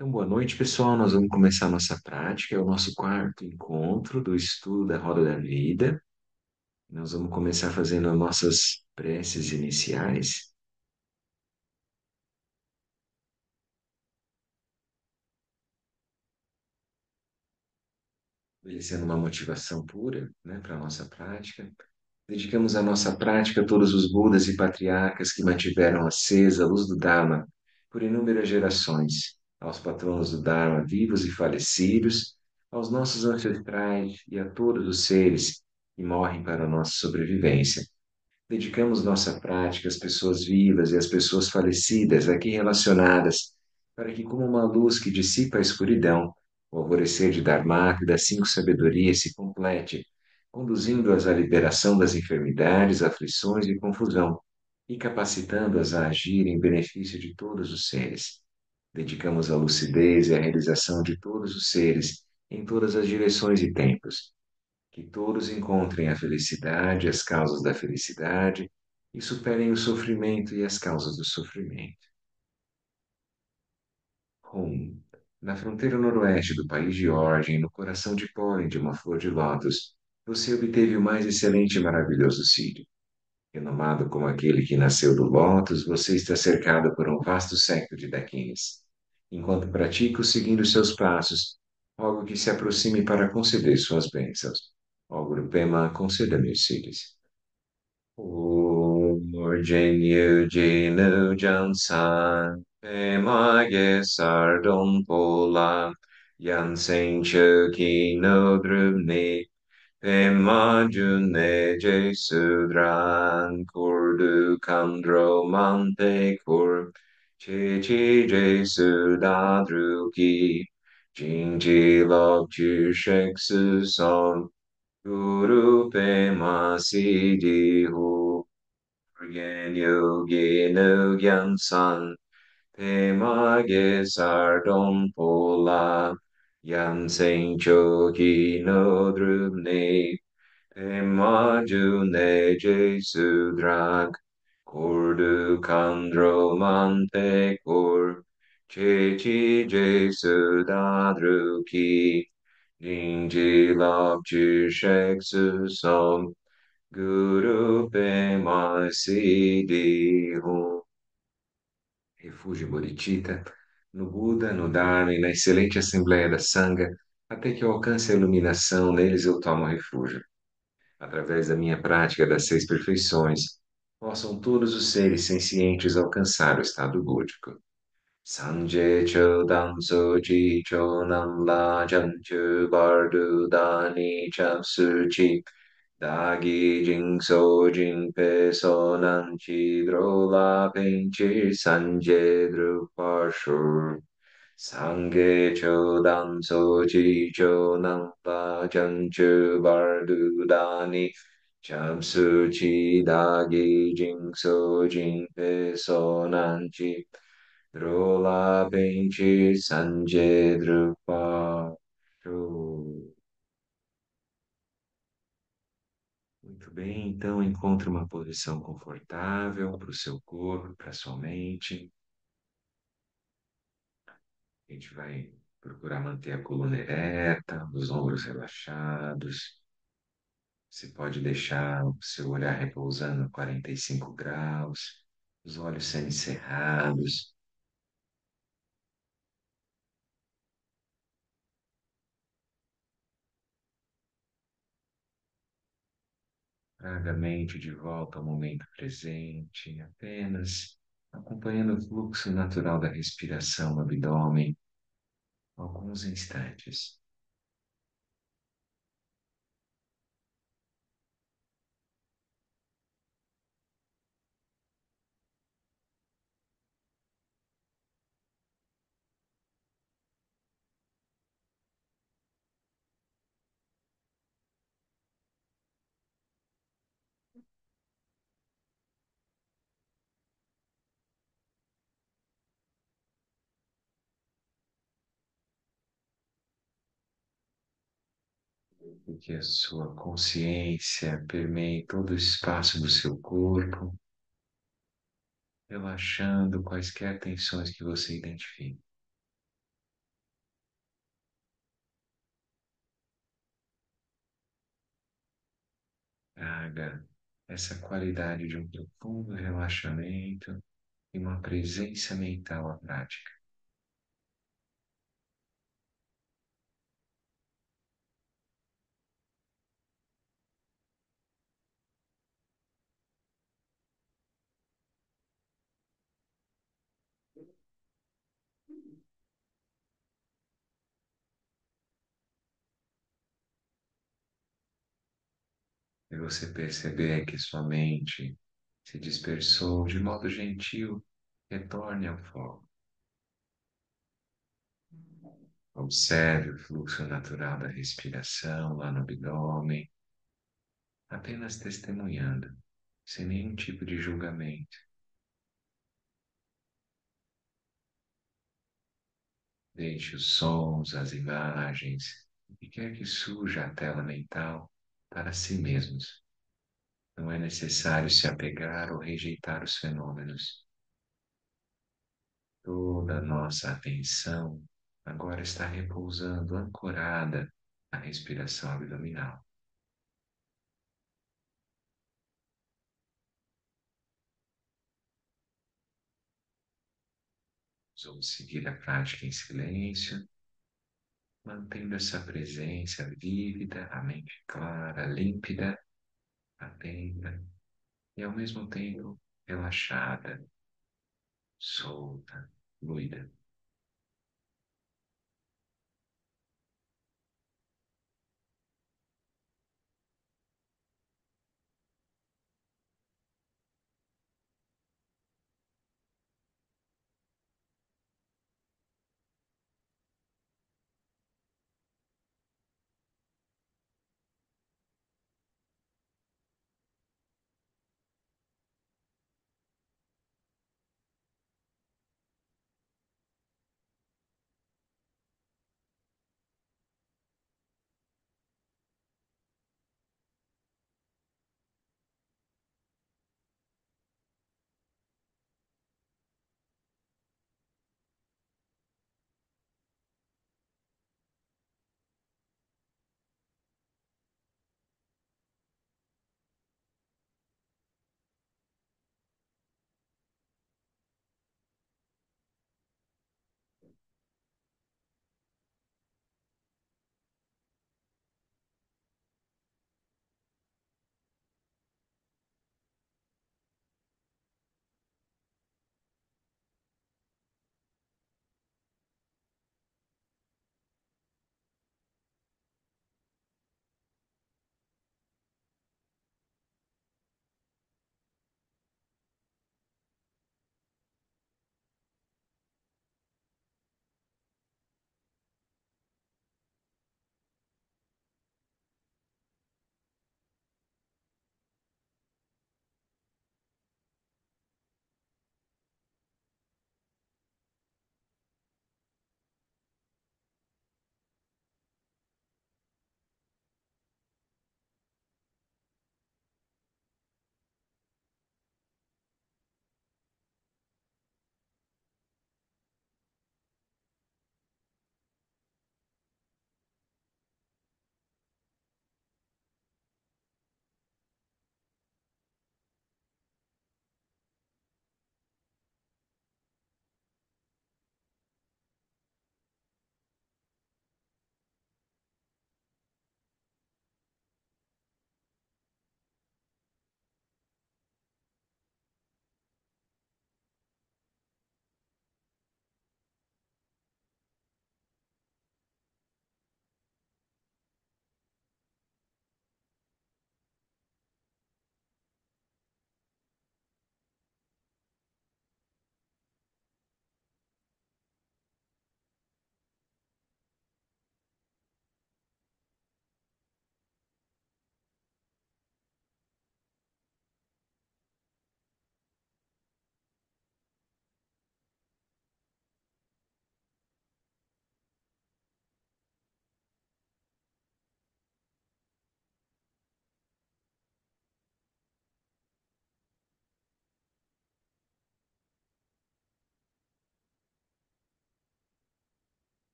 Então, boa noite, pessoal. Nós vamos começar a nossa prática. É o nosso quarto encontro do estudo da Roda da Vida. Nós vamos começar fazendo nossas preces iniciais, estabelecendo uma motivação pura, né, para a nossa prática. Dedicamos a nossa prática a todos os Budas e patriarcas que mantiveram acesa a luz do Dharma por inúmeras gerações, aos patronos do Dharma vivos e falecidos, aos nossos ancestrais e a todos os seres que morrem para a nossa sobrevivência. Dedicamos nossa prática às pessoas vivas e às pessoas falecidas aqui relacionadas, para que, como uma luz que dissipa a escuridão, o alvorecer de Dharmak e das cinco sabedorias se complete, conduzindo-as à liberação das enfermidades, aflições e confusão, e capacitando-as a agir em benefício de todos os seres. Dedicamos a lucidez e a realização de todos os seres, em todas as direções e tempos, que todos encontrem a felicidade, as causas da felicidade e superem o sofrimento e as causas do sofrimento. Hum. Na fronteira noroeste do país de origem, no coração de pólen de uma flor de lótus, você obteve o mais excelente e maravilhoso Sírio. Renomado como aquele que nasceu do lótus, você está cercado por um vasto séquito de daquines. Enquanto pratico seguindo seus passos, rogo que se aproxime para conceder suas bênçãos. Ó Guru Pema, conceda-me os Sírios. Urgenyu Jinu Jansan, Pemage Sardon Pola, Yansen Choki no Drumni, Pema June Je Sudran, Kurdu Kandro Mante Kur, Chechi Je Sudadruki, Jingji Lok Ju Shek Su Son, Guru Pema Siddhi Hu, Urgen Yogi No Gyan San, Pema Ge Sardon Pola, Yan Sen Choki No Drubne, Pema June Je Sudrak, Kurdu Kandro Mante Kur, Chechi Je Sudadruki, Jingji Lab Ju Shek Su Song, Guru Pema Siddhi Hum. Refúgio Bodhicitta, no Buda, no Dharma e na excelente Assembleia da Sangha, até que eu alcance a iluminação, neles eu tomo refúgio. Através da minha prática das seis perfeições, possam todos os seres sencientes alcançar o estado búdico. Sanje Chodan Soji Chonam La Janchu Bardu Dani Cham Suchi Dagi Jing Sojin Pe Sonan Chi Drola Penchi Sanje Drupashur Sange Chodan Soji Chonam La Janchu Bardu Dani Cham Suchi Dagi Jing Sojin Pe Sonan Chi Drola Benchi Sanje Drupa. Show. Muito bem, então encontre uma posição confortável para o seu corpo, para a sua mente. A gente vai procurar manter a coluna ereta, os ombros relaxados. Você pode deixar o seu olhar repousando a 45 graus, os olhos semicerrados. Traga a mente de volta ao momento presente, apenas acompanhando o fluxo natural da respiração no abdômen, alguns instantes. E que a sua consciência permeie todo o espaço do seu corpo, relaxando quaisquer tensões que você identifique. Traga essa qualidade de um profundo relaxamento e uma presença mental à prática. E você perceber que sua mente se dispersou de modo gentil, retorne ao foco. Observe o fluxo natural da respiração lá no abdômen, apenas testemunhando, sem nenhum tipo de julgamento. Deixe os sons, as imagens, o que quer que surja a tela mental para si mesmos. Não é necessário se apegar ou rejeitar os fenômenos. Toda a nossa atenção agora está repousando ancorada na respiração abdominal. Vamos seguir a prática em silêncio, mantendo essa presença vívida, a mente clara, límpida, atenta e ao mesmo tempo relaxada, solta, fluida.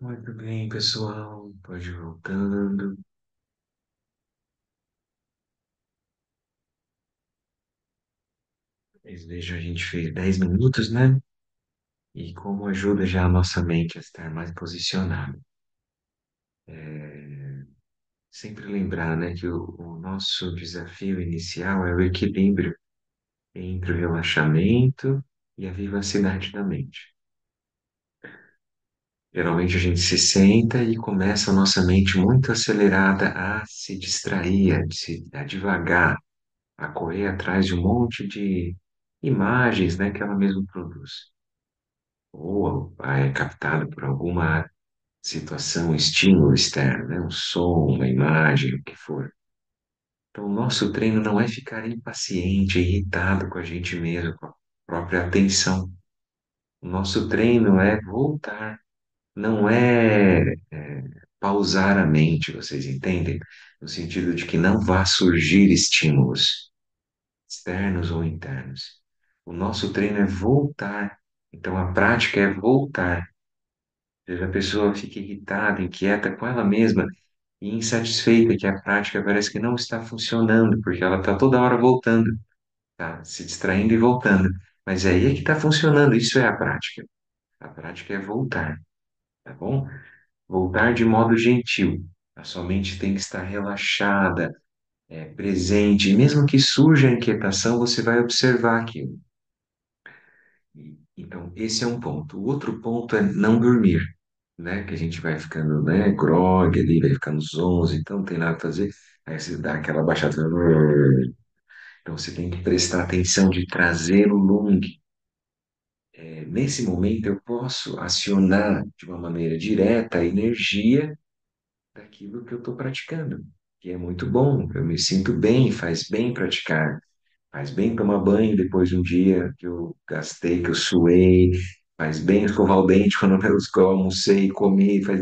Muito bem, pessoal. Pode ir voltando. Vocês vejam, a gente fez 10 minutos, né? E como ajuda já a nossa mente a estar mais posicionada. É, sempre lembrar, né, que o nosso desafio inicial é o equilíbrio entre o relaxamento e a vivacidade da mente. Geralmente a gente se senta e começa a nossa mente muito acelerada a se distrair, a divagar, a correr atrás de um monte de imagens, né, que ela mesma produz. Ou é captada por alguma situação, estímulo externo, né, um som, uma imagem, o que for. Então, o nosso treino não é ficar impaciente, irritado com a gente mesmo, com a própria atenção. O nosso treino é voltar, não é pausar a mente, vocês entendem? No sentido de que não vá surgir estímulos externos ou internos. O nosso treino é voltar. Então, a prática é voltar. Ou seja, a pessoa fica irritada, inquieta com ela mesma e insatisfeita que a prática parece que não está funcionando, porque ela está toda hora voltando, tá? Se distraindo e voltando. Mas é aí que está funcionando, isso é a prática. A prática é voltar, tá bom? Voltar de modo gentil. A sua mente tem que estar relaxada, presente. E mesmo que surja a inquietação, você vai observar aquilo. Então, esse é um ponto. O outro ponto é não dormir, né? Que a gente vai ficando, né, grogue ali, vai ficando zonzo, então não tem nada a fazer. Aí você dá aquela baixada. Então, você tem que prestar atenção de trazer o lung. Nesse momento, eu posso acionar de uma maneira direta a energia daquilo que eu estou praticando, que é muito bom. Eu me sinto bem, faz bem praticar. Faz bem tomar banho depois de um dia que eu gastei, que eu suei. Faz bem escovar o dente quando eu almocei, comi. Faz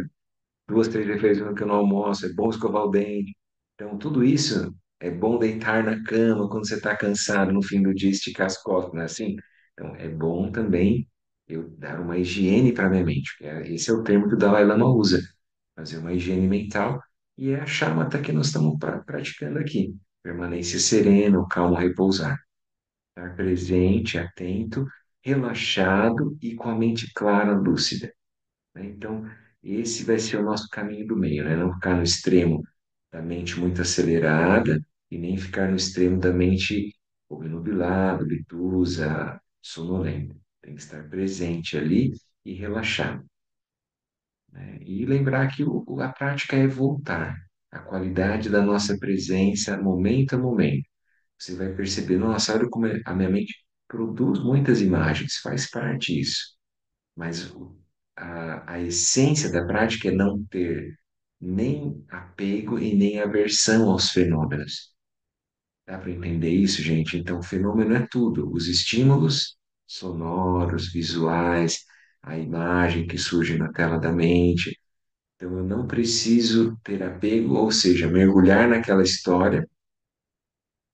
duas, três refeições que eu não almoço. É bom escovar o dente. Então, tudo isso é bom deitar na cama quando você está cansado no fim do dia, esticar as costas, não é assim? Então, é bom também eu dar uma higiene para minha mente. Esse é o termo que o Dalai Lama usa. Fazer uma higiene mental. E é a chamata que nós estamos praticando aqui. Permanência sereno, calmo, repousar. Estar presente, atento, relaxado e com a mente clara, lúcida, né? Então, esse vai ser o nosso caminho do meio, né? Não ficar no extremo da mente muito acelerada e nem ficar no extremo da mente obnubilada, obtusa, sonolenta. Tem que estar presente ali e relaxado, né? E lembrar que a prática é voltar. A qualidade da nossa presença, momento a momento. Você vai perceber, nossa, olha como a minha mente produz muitas imagens, faz parte isso. Mas a essência da prática é não ter nem apego e nem aversão aos fenômenos. Dá para entender isso, gente? Então, fenômeno é tudo. Os estímulos sonoros, visuais, a imagem que surge na tela da mente. Então, eu não preciso ter apego, ou seja, mergulhar naquela história.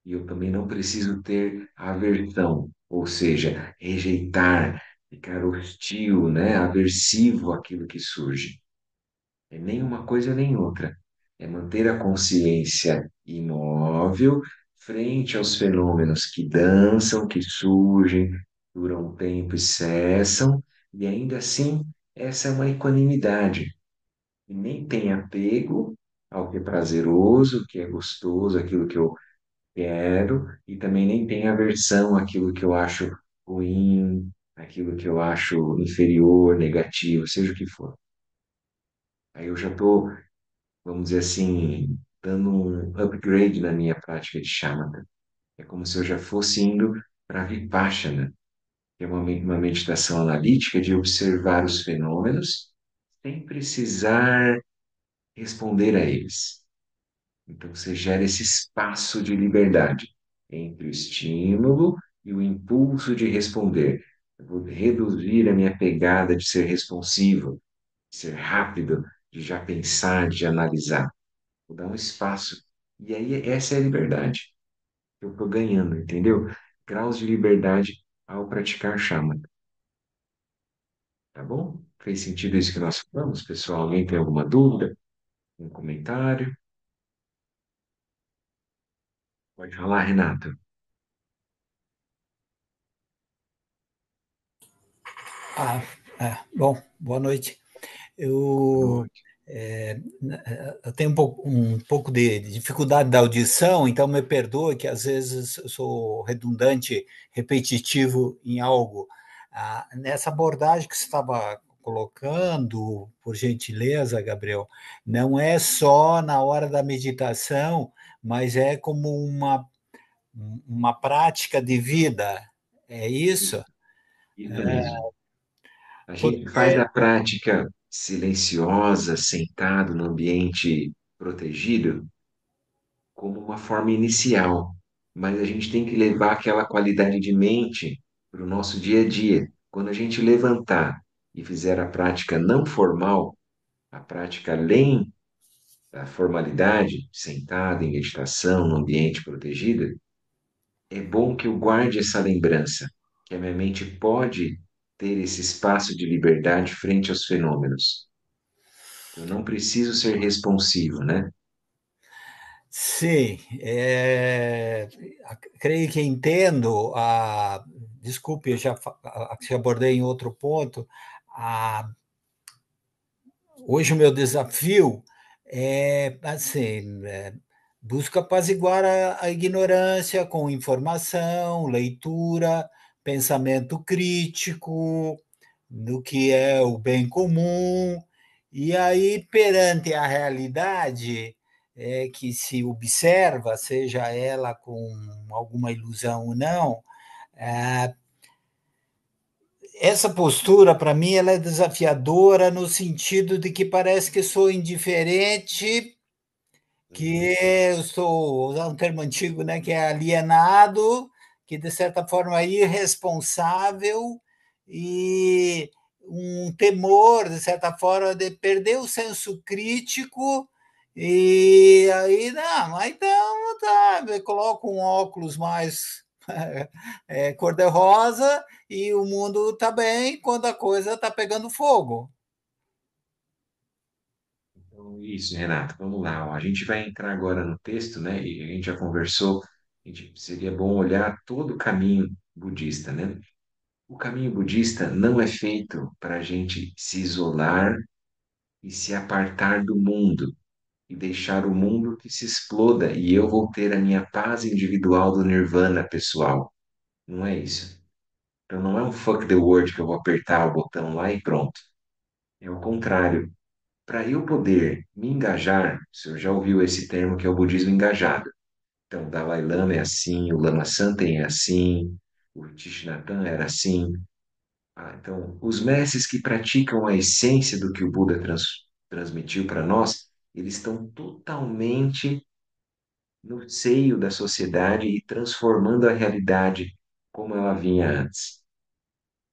E eu também não preciso ter aversão, ou seja, rejeitar, ficar hostil, né, aversivo àquilo que surge. É nem uma coisa nem outra. É manter a consciência imóvel frente aos fenômenos que dançam, que surgem, duram um tempo e cessam, e ainda assim, essa é uma equanimidade. E nem tem apego ao que é prazeroso, o que é gostoso, aquilo que eu quero, e também nem tenho aversão àquilo que eu acho ruim, aquilo que eu acho inferior, negativo, seja o que for. Aí eu já estou, vamos dizer assim, dando um upgrade na minha prática de shamatha. É como se eu já fosse indo para Vipassana, que é uma meditação analítica de observar os fenômenos sem precisar responder a eles. Então, você gera esse espaço de liberdade entre o estímulo e o impulso de responder. Eu vou reduzir a minha pegada de ser responsivo, de ser rápido, de já pensar, de analisar. Vou dar um espaço. E aí, essa é a liberdade que eu estou ganhando, entendeu? Graus de liberdade ao praticar shamatha. Tá bom? Fez sentido isso que nós falamos, pessoal? Alguém tem alguma dúvida? Um comentário? Pode falar, Renato. Ah, bom, boa noite. Boa Eu, noite. eu tenho um pouco de dificuldade da audição, então me perdoe que às vezes eu sou redundante, repetitivo em algo. Nessa abordagem que você estava colocando, por gentileza, Gabriel, não é só na hora da meditação, mas é como uma prática de vida. É isso? Isso, isso mesmo. A gente faz Porque a prática silenciosa, sentado no ambiente protegido, como uma forma inicial, mas a gente tem que levar aquela qualidade de mente para o nosso dia a dia. Quando a gente levantar e fizer a prática não formal, a prática além da formalidade, sentado em meditação, no ambiente protegido, é bom que eu guarde essa lembrança, que a minha mente pode ter esse espaço de liberdade frente aos fenômenos. Eu não preciso ser responsivo, né? sim, creio que entendo. Desculpe, eu já abordei em outro ponto. A, Hoje o meu desafio é assim, busca apaziguar a ignorância com informação, leitura, pensamento crítico do que é o bem comum, e aí perante a realidade que se observa, seja ela com alguma ilusão ou não, é, essa postura, para mim, ela é desafiadora no sentido de que parece que sou indiferente, Uhum. que eu sou, vou usar um termo antigo, né, que é alienado, que de certa forma é irresponsável e um temor, de certa forma, de perder o senso crítico e aí, não, mas então tá, eu coloco um óculos mais cor-de-rosa e o mundo está bem quando a coisa está pegando fogo. Então, isso, Renato, vamos lá. Ó. A gente vai entrar agora no texto, né? E a gente já conversou, seria bom olhar todo o caminho budista, né? O caminho budista não é feito para a gente se isolar e se apartar do mundo e deixar o mundo que se exploda e eu vou ter a minha paz individual do nirvana pessoal. Não é isso. Então não é um fuck the world que eu vou apertar o botão lá e pronto. É o contrário. Para eu poder me engajar, o senhor já ouviu esse termo que é o budismo engajado. Então, o Dalai Lama é assim, o Lama Santen é assim, o Thich Nhat Hanh era assim. Então, os mestres que praticam a essência do que o Buda transmitiu para nós, eles estão totalmente no seio da sociedade e transformando a realidade como ela vinha antes.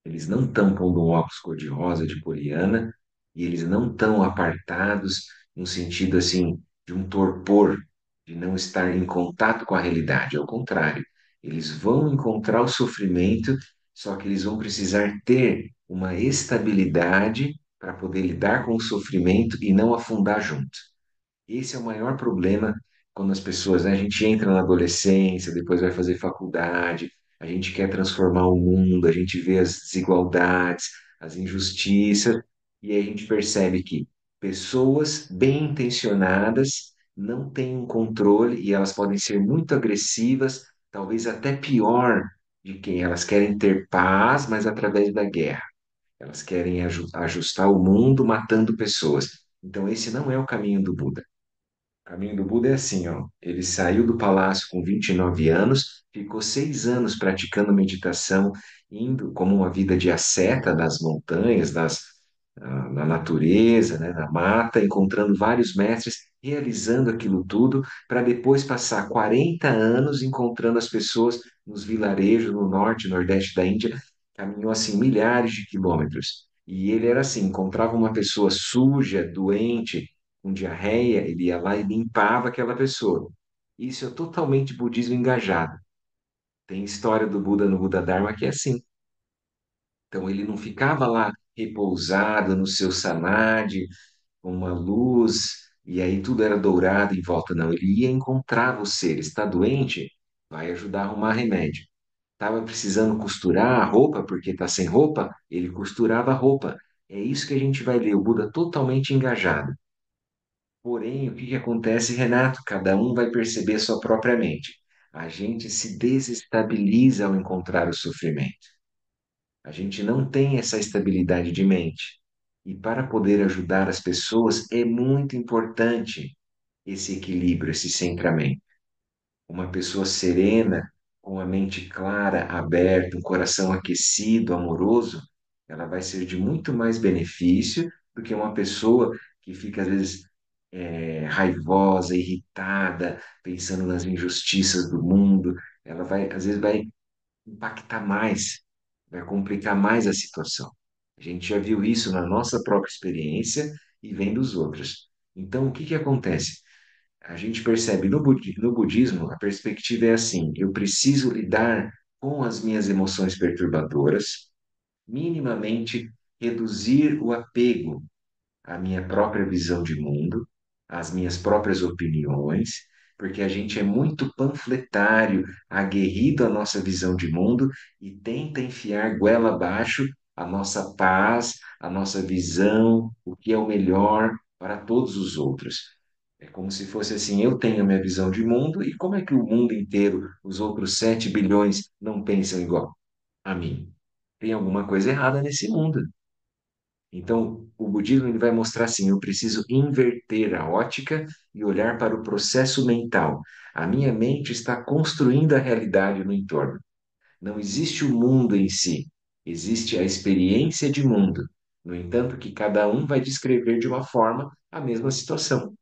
Eles não estão pondo um óculos cor-de-rosa de Poliana e eles não estão apartados no sentido assim de um torpor, de não estar em contato com a realidade. Ao contrário, eles vão encontrar o sofrimento, só que eles vão precisar ter uma estabilidade para poder lidar com o sofrimento e não afundar junto. Esse é o maior problema quando as pessoas, né, a gente entra na adolescência, depois vai fazer faculdade, a gente quer transformar o mundo, a gente vê as desigualdades, as injustiças, e aí a gente percebe que pessoas bem intencionadas não têm um controle e elas podem ser muito agressivas, talvez até pior de quem elas querem ter paz, mas através da guerra. Elas querem ajustar o mundo matando pessoas. Então, esse não é o caminho do Buda. O caminho do Buda é assim, ó. Ele saiu do palácio com 29 anos, ficou 6 anos praticando meditação, indo como uma vida de asceta nas montanhas, na natureza, né, na mata, encontrando vários mestres, realizando aquilo tudo, para depois passar 40 anos encontrando as pessoas nos vilarejos no norte e nordeste da Índia, caminhou assim milhares de quilômetros. E ele era assim, encontrava uma pessoa suja, doente, com diarreia, ele ia lá e limpava aquela pessoa. Isso é totalmente budismo engajado. Tem história do Buda no Buda Dharma que é assim. Então ele não ficava lá repousado no seu samadhi, com uma luz, e aí tudo era dourado em volta. Não, ele ia encontrar você. Ele está doente? Vai ajudar a arrumar remédio. Estava precisando costurar a roupa porque está sem roupa? Ele costurava a roupa. É isso que a gente vai ver, o Buda totalmente engajado. Porém, o que que acontece, Renato? Cada um vai perceber a sua própria mente. A gente se desestabiliza ao encontrar o sofrimento. A gente não tem essa estabilidade de mente. E para poder ajudar as pessoas é muito importante esse equilíbrio, esse centramento. Uma pessoa serena, com a mente clara, aberta, um coração aquecido, amoroso, ela vai ser de muito mais benefício do que uma pessoa que fica, às vezes, raivosa, irritada, pensando nas injustiças do mundo. Ela vai, às vezes, vai impactar mais, vai complicar mais a situação. A gente já viu isso na nossa própria experiência e vem dos outros. Então, o que que acontece? A gente percebe no budismo, a perspectiva é assim: eu preciso lidar com as minhas emoções perturbadoras, minimamente reduzir o apego a minha própria visão de mundo, as minhas próprias opiniões, porque a gente é muito panfletário, aguerrido à nossa visão de mundo e tenta enfiar goela abaixo a nossa paz, a nossa visão, o que é o melhor para todos os outros. É como se fosse assim, eu tenho a minha visão de mundo e como é que o mundo inteiro, os outros 7 bilhões, não pensam igual a mim? Tem alguma coisa errada nesse mundo. Então, o budismo ele vai mostrar assim: eu preciso inverter a ótica e olhar para o processo mental. A minha mente está construindo a realidade no entorno. Não existe o mundo em si, existe a experiência de mundo. No entanto, que cada um vai descrever de uma forma a mesma situação.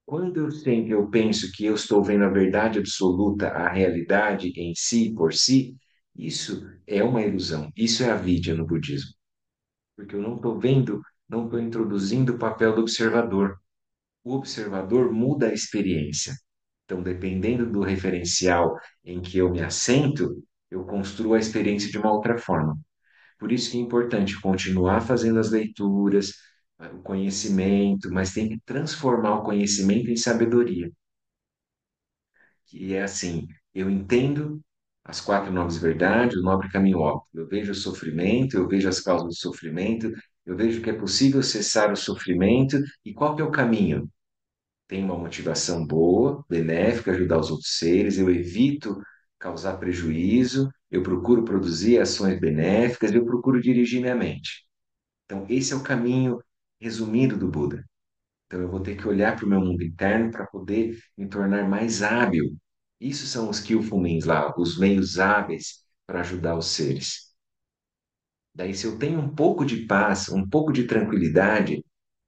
Quando eu penso que eu estou vendo a verdade absoluta, a realidade em si, por si, isso é uma ilusão. Isso é a vidya no budismo. Porque eu não estou vendo, não estou introduzindo o papel do observador. O observador muda a experiência. Então, dependendo do referencial em que eu me assento, eu construo a experiência de uma outra forma. Por isso que é importante continuar fazendo as leituras, o conhecimento, mas tem que transformar o conhecimento em sabedoria. Que é assim, eu entendo as quatro nobres verdades, o nobre caminho óbvio. Eu vejo o sofrimento, eu vejo as causas do sofrimento, eu vejo que é possível cessar o sofrimento e qual que é o caminho? Tem uma motivação boa, benéfica, ajudar os outros seres, eu evito causar prejuízo, eu procuro produzir ações benéficas, eu procuro dirigir minha mente. Então, esse é o caminho resumido do Buda. Então, eu vou ter que olhar para o meu mundo interno para poder me tornar mais hábil. Isso são os skillful lá, os meios hábeis para ajudar os seres. Daí, se eu tenho um pouco de paz, um pouco de tranquilidade,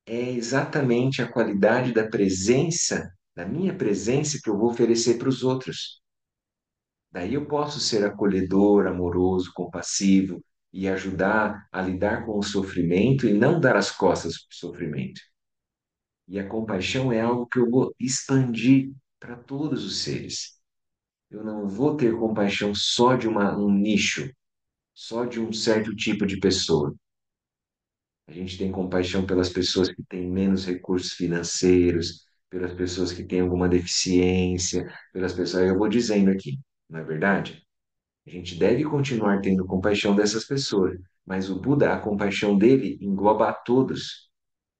é exatamente a qualidade da presença, da minha presença, que eu vou oferecer para os outros. Daí eu posso ser acolhedor, amoroso, compassivo e ajudar a lidar com o sofrimento e não dar as costas para o sofrimento. E a compaixão é algo que eu vou expandir para todos os seres. Eu não vou ter compaixão só de um nicho, só de um certo tipo de pessoa. A gente tem compaixão pelas pessoas que têm menos recursos financeiros, pelas pessoas que têm alguma deficiência, pelas pessoas. Eu vou dizendo aqui, não é verdade? A gente deve continuar tendo compaixão dessas pessoas, mas o Buda, a compaixão dele engloba a todos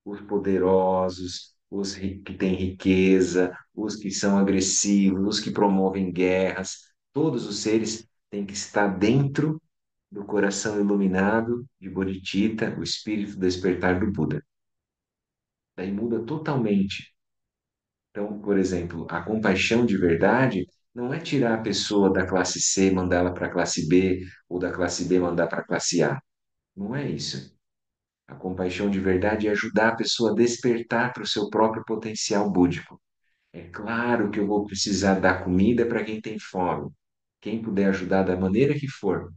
os poderosos, que têm riqueza, os que são agressivos, os que promovem guerras, todos os seres têm que estar dentro do coração iluminado de Bodhicitta, o espírito despertar do Buda. Daí muda totalmente. Então, por exemplo, a compaixão de verdade não é tirar a pessoa da classe C, mandá-la para a classe B, ou da classe B mandar para a classe A. Não é isso. A compaixão de verdade é ajudar a pessoa a despertar para o seu próprio potencial búdico. É claro que eu vou precisar dar comida para quem tem fome. Quem puder ajudar da maneira que for,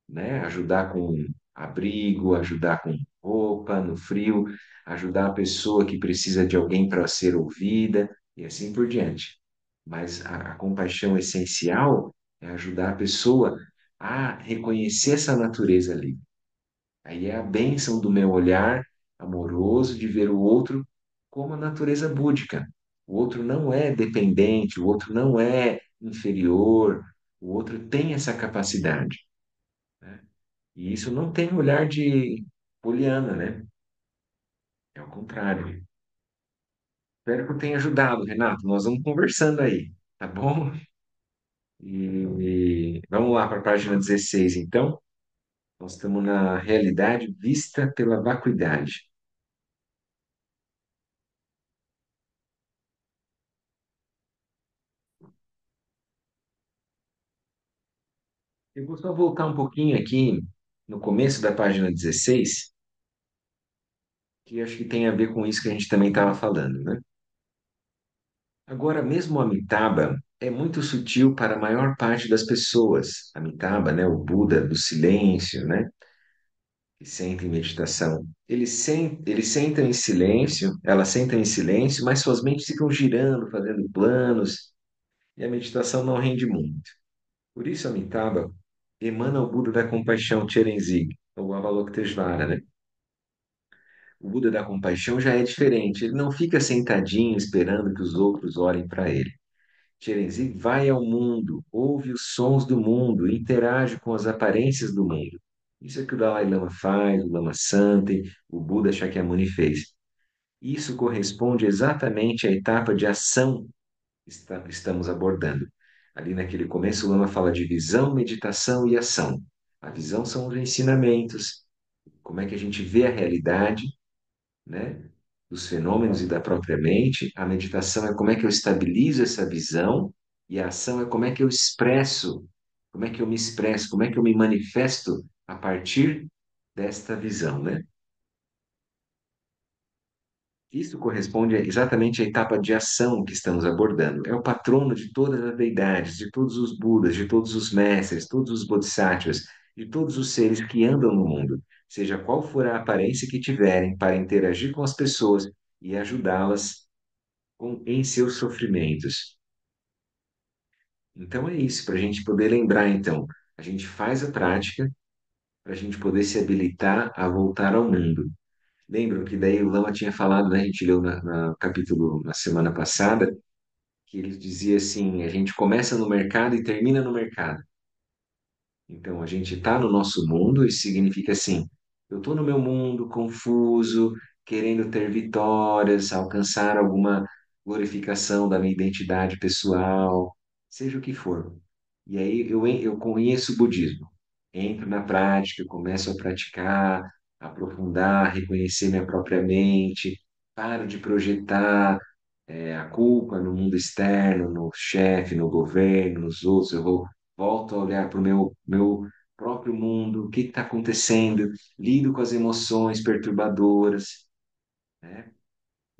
né? Ajudar com abrigo, ajudar com roupa no frio, ajudar a pessoa que precisa de alguém para ser ouvida e assim por diante. Mas a compaixão essencial é ajudar a pessoa a reconhecer essa natureza ali. Aí é a bênção do meu olhar amoroso de ver o outro como a natureza búdica. O outro não é dependente, o outro não é inferior, o outro tem essa capacidade, né? E isso não tem olhar de poliana, né? É o contrário. Espero que eu tenha ajudado, Renato. Nós vamos conversando aí, tá bom? E vamos lá para a página 16, então. Nós estamos na realidade vista pela vacuidade. Eu vou só voltar um pouquinho aqui no começo da página 16, que acho que tem a ver com isso que a gente também estava falando, né? Agora, mesmo o Amitabha é muito sutil para a maior parte das pessoas. Amitabha, né, o Buda do silêncio, né, que senta em meditação. Eles sentam em silêncio, elas sentam em silêncio, mas suas mentes ficam girando, fazendo planos, e a meditação não rende muito. Por isso, Amitabha emana o Buda da compaixão, Tserenzig, ou Avalokiteshvara, né? O Buda da compaixão já é diferente. Ele não fica sentadinho esperando que os outros olhem para ele. Tcherenzin vai ao mundo, ouve os sons do mundo, interage com as aparências do mundo. Isso é que o Dalai Lama faz, o Lama Santen, o Buda Shakyamuni fez. Isso corresponde exatamente à etapa de ação que estamos abordando. Ali naquele começo, o Lama fala de visão, meditação e ação. A visão são os ensinamentos, como é que a gente vê a realidade, né, dos fenômenos e da própria mente. A meditação é como é que eu estabilizo essa visão, e a ação é como é que eu expresso, como é que eu me expresso, como é que eu me manifesto a partir desta visão, né? Isso corresponde exatamente à etapa de ação que estamos abordando. É o patrono de todas as deidades, de todos os Budas, de todos os mestres, todos os bodhisattvas, de todos os seres que andam no mundo, seja qual for a aparência que tiverem, para interagir com as pessoas e ajudá-las em seus sofrimentos. Então é isso, para a gente poder lembrar, então, a gente faz a prática para a gente poder se habilitar a voltar ao mundo. Lembram que daí o Lama tinha falado, né? A gente leu no capítulo na semana passada, que ele dizia assim: a gente começa no mercado e termina no mercado. Então, a gente está no nosso mundo, isso significa assim: eu estou no meu mundo confuso, querendo ter vitórias, alcançar alguma glorificação da minha identidade pessoal, seja o que for. E aí eu conheço o budismo, entro na prática, começo a praticar, aprofundar, reconhecer minha própria mente, paro de projetar a culpa no mundo externo, no chefe, no governo, nos outros. Volto a olhar para o meu próprio mundo, o que está acontecendo, lido com as emoções perturbadoras, né?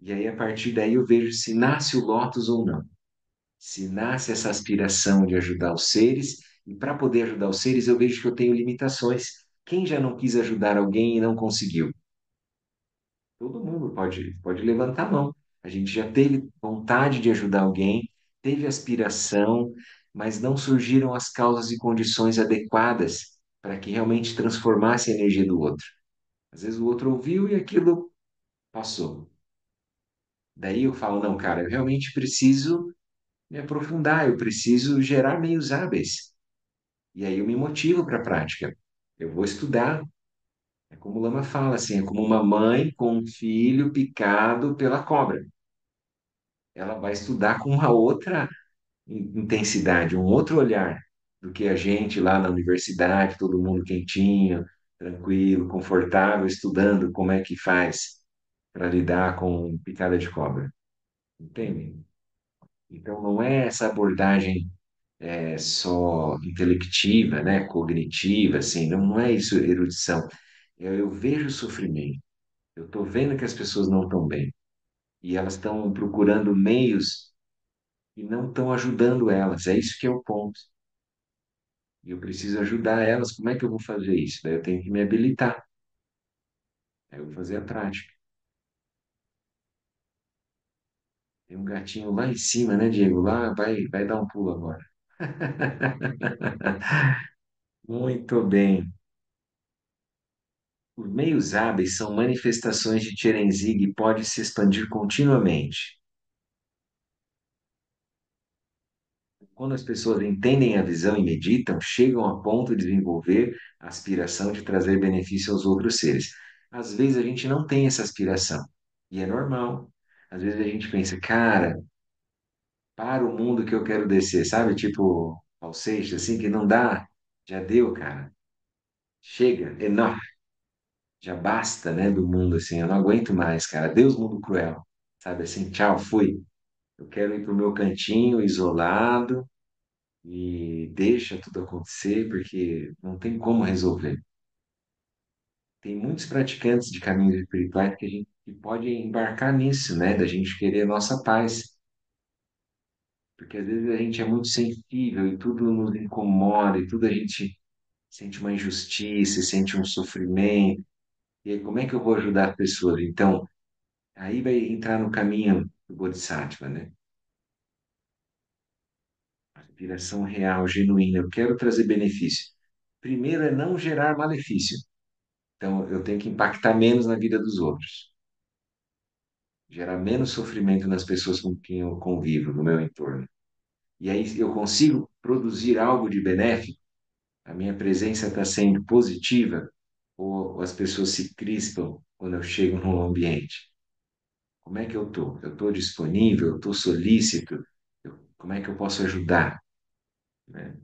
E aí, a partir daí, eu vejo se nasce o lótus ou não. Se nasce essa aspiração de ajudar os seres, e para poder ajudar os seres, eu vejo que eu tenho limitações. Quem já não quis ajudar alguém e não conseguiu? Todo mundo pode levantar a mão. A gente já teve vontade de ajudar alguém, teve aspiração, mas não surgiram as causas e condições adequadas para que realmente transformasse a energia do outro. Às vezes o outro ouviu e aquilo passou. Daí eu falo, não, cara, eu realmente preciso me aprofundar, eu preciso gerar meios hábeis. E aí eu me motivo para a prática. Eu vou estudar. É como o Lama fala, assim, é como uma mãe com um filho picado pela cobra. Ela vai estudar com uma outra intensidade, um outro olhar do que a gente lá na universidade, todo mundo quentinho, tranquilo, confortável, estudando como é que faz para lidar com picada de cobra. Entende? Então não é essa abordagem só intelectiva, né, cognitiva, assim, não é isso erudição. Eu vejo o sofrimento, eu estou vendo que as pessoas não estão bem e elas estão procurando meios e não estão ajudando elas. É isso que é o ponto. E eu preciso ajudar elas. Como é que eu vou fazer isso? Daí eu tenho que me habilitar. Aí eu vou fazer a prática. Tem um gatinho lá em cima, né, Diego? Lá vai dar um pulo agora. Muito bem. Os meios hábeis são manifestações de Tcherenzig e pode se expandir continuamente. Quando as pessoas entendem a visão e meditam, chegam a ponto de desenvolver a aspiração de trazer benefício aos outros seres. Às vezes a gente não tem essa aspiração, e é normal. Às vezes a gente pensa, cara, para o mundo que eu quero descer, sabe? Tipo, ao Seixas, assim, que não dá, já deu, cara. Chega, enough, já basta, né, do mundo, assim, eu não aguento mais, cara. Deus, mundo cruel, sabe? Assim, tchau, fui. Eu quero ir pro meu cantinho, isolado, e deixa tudo acontecer, porque não tem como resolver. Tem muitos praticantes de caminhos espirituais que a gente que pode embarcar nisso, né? Da gente querer a nossa paz, porque às vezes a gente é muito sensível e tudo nos incomoda e tudo a gente sente uma injustiça, sente um sofrimento. E aí, como é que eu vou ajudar as pessoas? Então, aí vai entrar no caminho do Bodhisattva, né? A aspiração real, genuína. Eu quero trazer benefício. Primeiro é não gerar malefício. Então, eu tenho que impactar menos na vida dos outros, gerar menos sofrimento nas pessoas com quem eu convivo, no meu entorno. E aí eu consigo produzir algo de benéfico, a minha presença está sendo positiva, ou as pessoas se crispam quando eu chego num ambiente. Como é que eu estou? Eu estou disponível? Eu estou solícito? Como é que eu posso ajudar? Né?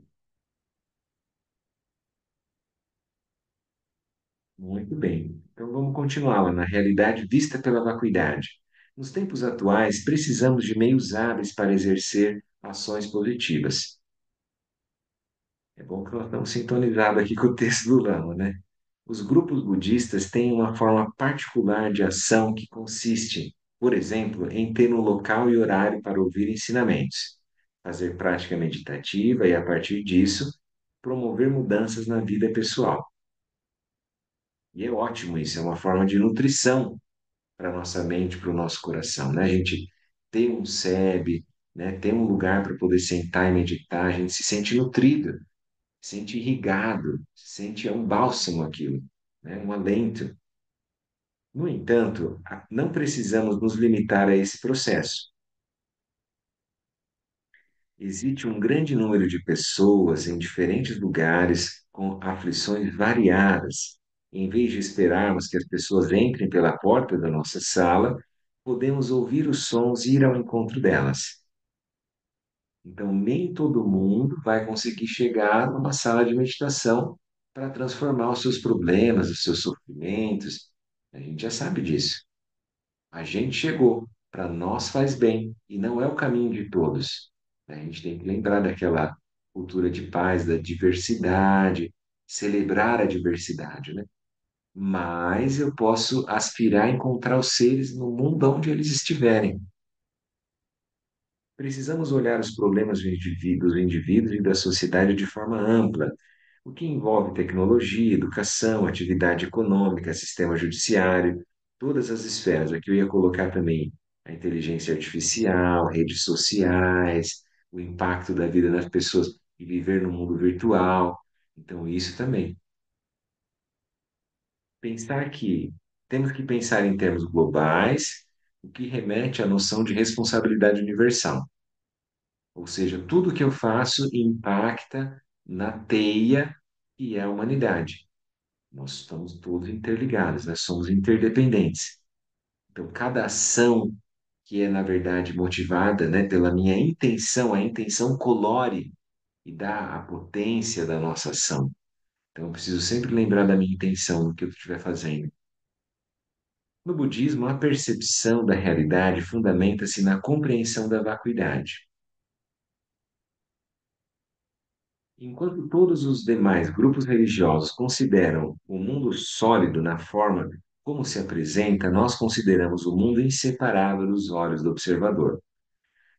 Muito bem. Então vamos continuar lá na realidade vista pela vacuidade. Nos tempos atuais, precisamos de meios hábeis para exercer ações positivas. É bom que nós estamos sintonizados aqui com o texto do Lama, né? Os grupos budistas têm uma forma particular de ação que consiste, por exemplo, em ter um local e horário para ouvir ensinamentos, fazer prática meditativa e, a partir disso, promover mudanças na vida pessoal. E é ótimo isso, é uma forma de nutrição para a nossa mente, para o nosso coração, né? A gente tem um SEB, né? Tem um lugar para poder sentar e meditar, a gente se sente nutrido, se sente irrigado, se sente é um bálsamo aquilo, né? Um alento. No entanto, não precisamos nos limitar a esse processo. Existe um grande número de pessoas em diferentes lugares com aflições variadas. Em vez de esperarmos que as pessoas entrem pela porta da nossa sala, podemos ouvir os sons e ir ao encontro delas. Então, nem todo mundo vai conseguir chegar numa sala de meditação para transformar os seus problemas, os seus sofrimentos. A gente já sabe disso. A gente chegou, para nós faz bem, e não é o caminho de todos. A gente tem que lembrar daquela cultura de paz, da diversidade, celebrar a diversidade, né? Mas eu posso aspirar a encontrar os seres no mundo onde eles estiverem. Precisamos olhar os problemas dos indivíduos e da sociedade de forma ampla, o que envolve tecnologia, educação, atividade econômica, sistema judiciário, todas as esferas. Aqui eu ia colocar também a inteligência artificial, redes sociais, o impacto da vida das pessoas e viver no mundo virtual. Então, isso também. Pensar que temos que pensar em termos globais, o que remete à noção de responsabilidade universal. Ou seja, tudo que eu faço impacta na teia que é a humanidade. Nós estamos todos interligados, nós somos interdependentes. Então, cada ação que é, na verdade, motivada, né, pela minha intenção, a intenção colore e dá a potência da nossa ação. Então, eu preciso sempre lembrar da minha intenção no que eu estiver fazendo. No budismo, a percepção da realidade fundamenta-se na compreensão da vacuidade. Enquanto todos os demais grupos religiosos consideram o mundo sólido na forma como se apresenta, nós consideramos o mundo inseparável dos olhos do observador.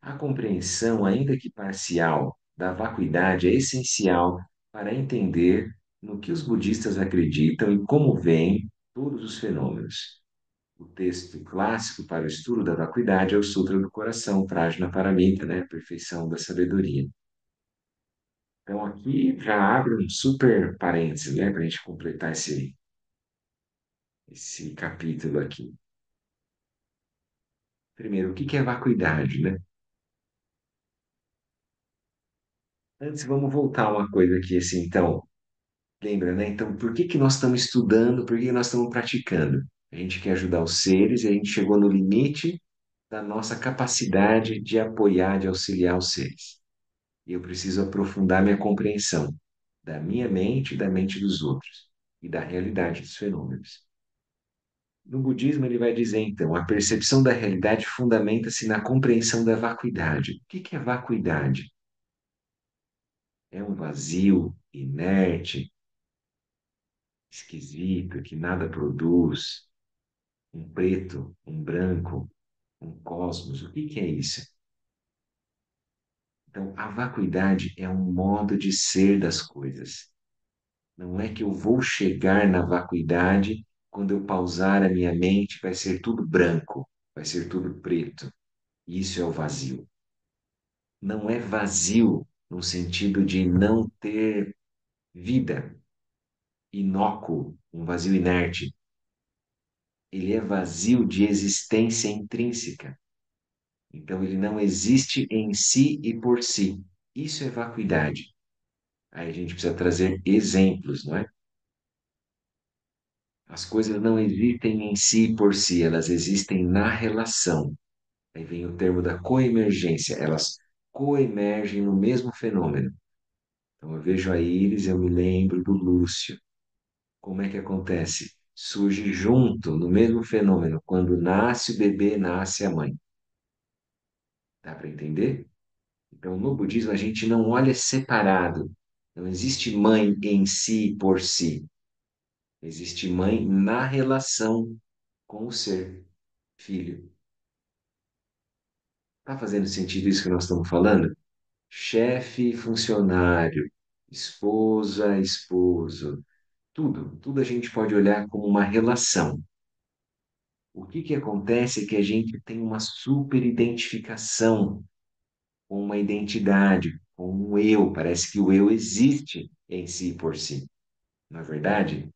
A compreensão, ainda que parcial, da vacuidade é essencial para entender no que os budistas acreditam e como veem todos os fenômenos. O texto clássico para o estudo da vacuidade é o Sutra do Coração, Prajna Paramita, né? A perfeição da sabedoria. Então, aqui já abre um super parênteses, né, para a gente completar esse. esse capítulo aqui. Primeiro, o que que é vacuidade, né? Antes, vamos voltar a uma coisa aqui, assim, então, lembra, né? Então, por que que nós estamos estudando, por que que nós estamos praticando? A gente quer ajudar os seres e a gente chegou no limite da nossa capacidade de apoiar, de auxiliar os seres. E eu preciso aprofundar minha compreensão da minha mente e da mente dos outros e da realidade dos fenômenos. No budismo, ele vai dizer, então, a percepção da realidade fundamenta-se na compreensão da vacuidade. O que que é vacuidade? É um vazio inerte, esquisito, que nada produz, um preto, um branco, um cosmos. O que que é isso? Então, a vacuidade é um modo de ser das coisas. Não é que eu vou chegar na vacuidade quando eu pausar a minha mente, vai ser tudo branco, vai ser tudo preto. Isso é o vazio. Não é vazio no sentido de não ter vida, inócuo, um vazio inerte. Ele é vazio de existência intrínseca. Então, ele não existe em si e por si. Isso é vacuidade. Aí a gente precisa trazer exemplos, não é? As coisas não existem em si e por si, elas existem na relação. Aí vem o termo da coemergência, elas coemergem no mesmo fenômeno. Então, eu vejo a Íris, eu me lembro do Lúcio. Como é que acontece? Surge junto, no mesmo fenômeno. Quando nasce o bebê, nasce a mãe. Dá para entender? Então, no budismo, a gente não olha separado. Não existe mãe em si por si. Existe mãe na relação com o ser, filho. Tá fazendo sentido isso que nós estamos falando? Chefe, funcionário, esposa, esposo. Tudo a gente pode olhar como uma relação. O que que acontece é que a gente tem uma super identificação com uma identidade, com um eu. Parece que o eu existe em si por si. Na verdade,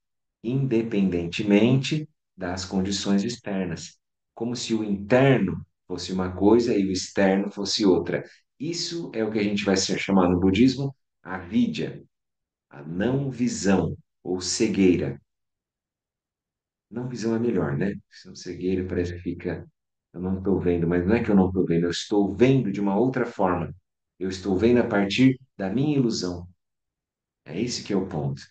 independentemente das condições externas, como se o interno fosse uma coisa e o externo fosse outra. Isso é o que a gente vai chamar no budismo avidya, a não visão ou cegueira. Não visão é melhor, né? Senão cegueira parece que fica, eu não estou vendo, mas não é que eu não estou vendo, eu estou vendo de uma outra forma. Eu estou vendo a partir da minha ilusão. É esse que é o ponto.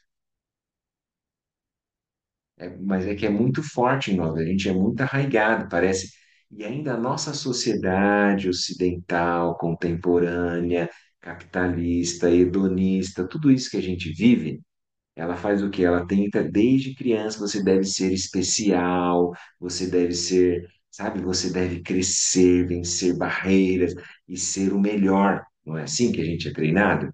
Mas é que é muito forte em nós, a gente é muito arraigado, parece. E ainda a nossa sociedade ocidental, contemporânea, capitalista, hedonista, tudo isso que a gente vive, ela faz o quê? Ela tenta, desde criança, você deve ser especial, você deve ser, sabe, você deve crescer, vencer barreiras e ser o melhor. Não é assim que a gente é treinado?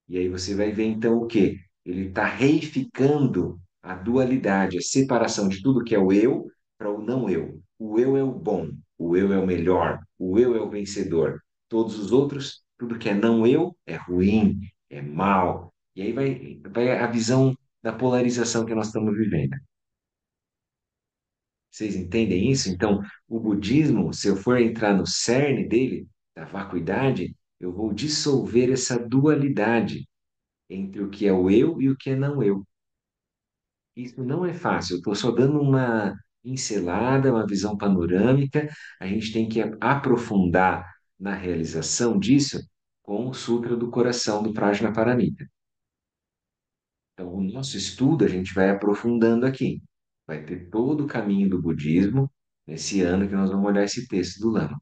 E aí você vai ver então o quê? Ele está reificando a dualidade, a separação de tudo que é o eu para o não eu. O eu é o bom, o eu é o melhor, o eu é o vencedor. Todos os outros, tudo que é não eu, é ruim, é mal. E aí vai a visão da polarização que nós estamos vivendo. Vocês entendem isso? Então, o budismo, se eu for entrar no cerne dele, da vacuidade, eu vou dissolver essa dualidade entre o que é o eu e o que é não eu. Isso não é fácil, eu estou só dando uma pincelada, uma visão panorâmica, a gente tem que aprofundar na realização disso com o Sutra do Coração do Prajnaparamita. Então, o nosso estudo a gente vai aprofundando aqui. Vai ter todo o caminho do budismo nesse ano que nós vamos olhar esse texto do Lama.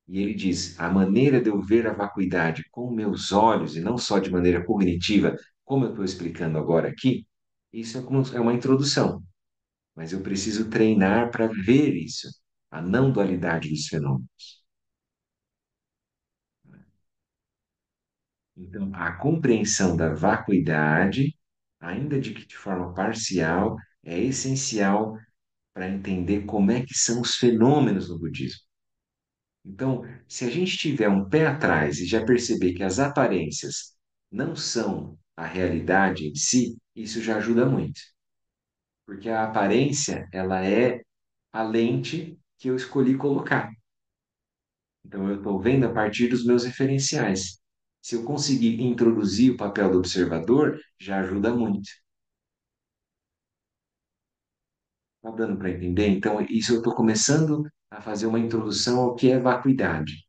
E ele diz: a maneira de eu ver a vacuidade com meus olhos, e não só de maneira cognitiva, como eu estou explicando agora aqui, isso é uma introdução. Mas eu preciso treinar para ver isso, a não dualidade dos fenômenos. Então, a compreensão da vacuidade, ainda de forma parcial, é essencial para entender como é que são os fenômenos no budismo. Então, se a gente tiver um pé atrás e já perceber que as aparências não são a realidade em si, isso já ajuda muito. porque a aparência, ela é a lente que eu escolhi colocar. Então, eu estou vendo a partir dos meus referenciais. Se eu conseguir introduzir o papel do observador, já ajuda muito. Está dando para entender? Então, isso eu estou começando a fazer uma introdução ao que é vacuidade.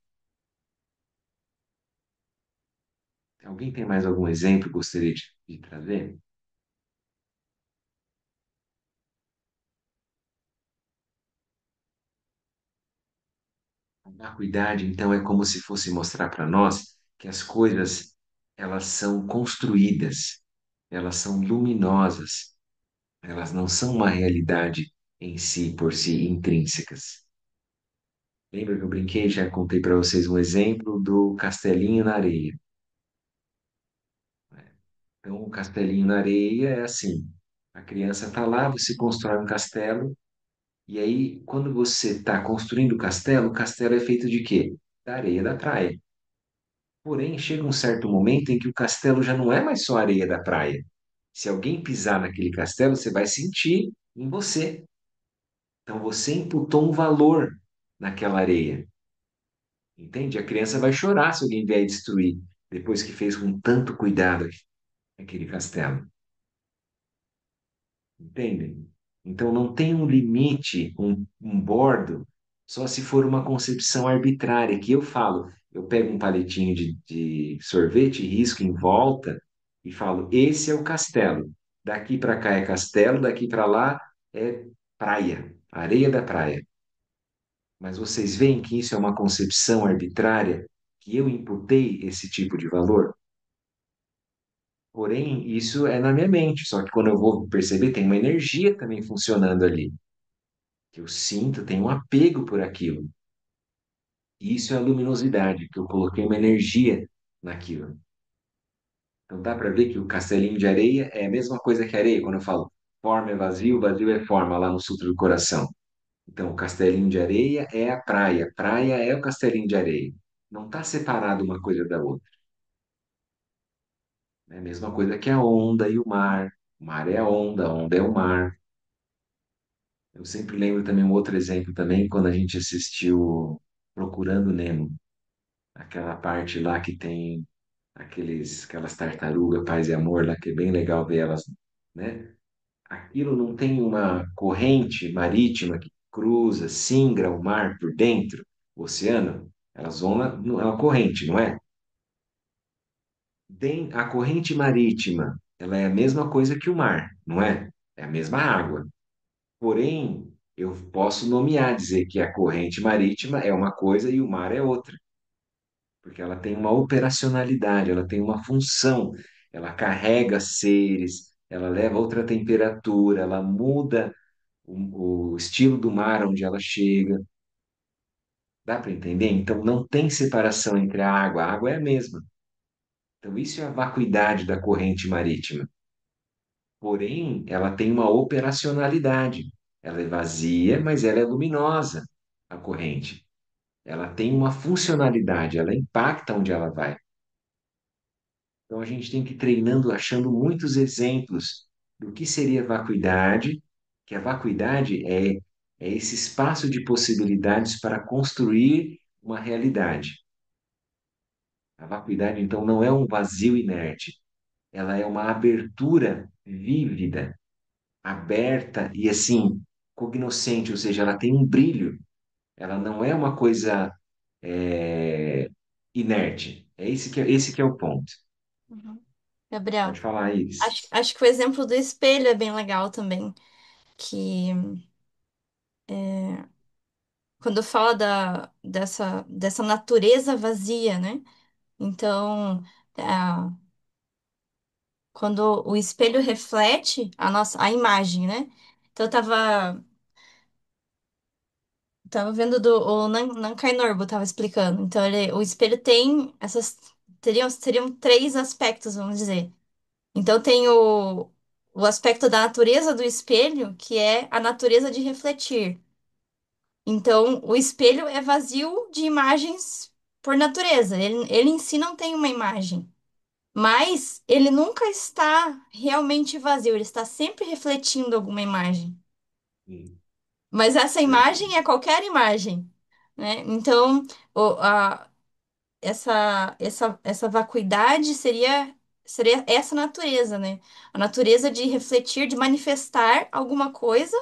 Alguém tem mais algum exemplo que gostaria de trazer? A vacuidade, então, é como se fosse mostrar para nós que as coisas, elas são construídas, elas são luminosas, elas não são uma realidade em si, por si, intrínsecas. Lembra que eu brinquei, já contei para vocês um exemplo do castelinho na areia. Então, o castelinho na areia é assim: a criança está lá, você constrói um castelo, e aí, quando você está construindo o castelo é feito de quê? Da areia da praia. Porém, chega um certo momento em que o castelo já não é mais só areia da praia. Se alguém pisar naquele castelo, você vai sentir em você. Então, você imputou um valor naquela areia. Entende? A criança vai chorar se alguém vier destruir, depois que fez com tanto cuidado aquele castelo. Entendem? Então não tem um limite, um bordo, só se for uma concepção arbitrária, que eu falo, eu pego um palitinho de sorvete, risco em volta e falo, esse é o castelo. Daqui para cá é castelo, daqui para lá é praia, areia da praia. Mas vocês veem que isso é uma concepção arbitrária, que eu imputei esse tipo de valor? Porém, isso é na minha mente, só que quando eu vou perceber, tem uma energia também funcionando ali, que eu sinto, tenho um apego por aquilo. E isso é a luminosidade, que eu coloquei uma energia naquilo. Então dá para ver que o castelinho de areia é a mesma coisa que areia, quando eu falo forma é vazio, vazio é forma, lá no Sutra do Coração. Então o castelinho de areia é a praia, praia é o castelinho de areia. Não está separado uma coisa da outra. É a mesma coisa que a onda e o mar. O mar é a onda é o mar. Eu sempre lembro também um outro exemplo também, quando a gente assistiu Procurando Nemo, aquela parte lá que tem aquelas tartarugas, paz e amor lá, que é bem legal ver elas, né? Aquilo não tem uma corrente marítima que cruza, singra o mar por dentro, o oceano, elas vão é uma corrente, não é? A corrente marítima, ela é a mesma coisa que o mar, não é? É a mesma água. Porém, eu posso nomear, dizer que a corrente marítima é uma coisa e o mar é outra, porque ela tem uma operacionalidade, ela tem uma função, ela carrega seres, ela leva outra temperatura, ela muda o estilo do mar onde ela chega. Dá para entender? Então, não tem separação entre a água é a mesma. Então, isso é a vacuidade da corrente marítima. Porém, ela tem uma operacionalidade. Ela é vazia, mas ela é luminosa, a corrente. Ela tem uma funcionalidade, ela impacta onde ela vai. Então a gente tem que ir treinando, achando muitos exemplos do que seria vacuidade, que a vacuidade é esse espaço de possibilidades para construir uma realidade. A vacuidade, então, não é um vazio inerte, ela é uma abertura vívida, aberta e assim, cognoscente, ou seja, ela tem um brilho, ela não é uma coisa é, inerte. Esse que é o ponto. Uhum. Gabriel, Pode falar, Iris. acho que o exemplo do espelho é bem legal também, que quando fala dessa natureza vazia, né? Então, a- quando o espelho reflete a imagem, né? Então, tava vendo o Nankai Norbu tava explicando. Então, o espelho tem seriam três aspectos, vamos dizer. Então, tem o aspecto da natureza do espelho, que é a natureza de refletir. Então, o espelho é vazio de imagens por natureza. Ele em si não tem uma imagem. mas ele nunca está realmente vazio, ele está sempre refletindo alguma imagem. Sim, Mas essa imagem verdade. é qualquer imagem, né? Então, o- a- essa vacuidade seria essa natureza, né? A natureza de refletir, de manifestar alguma coisa,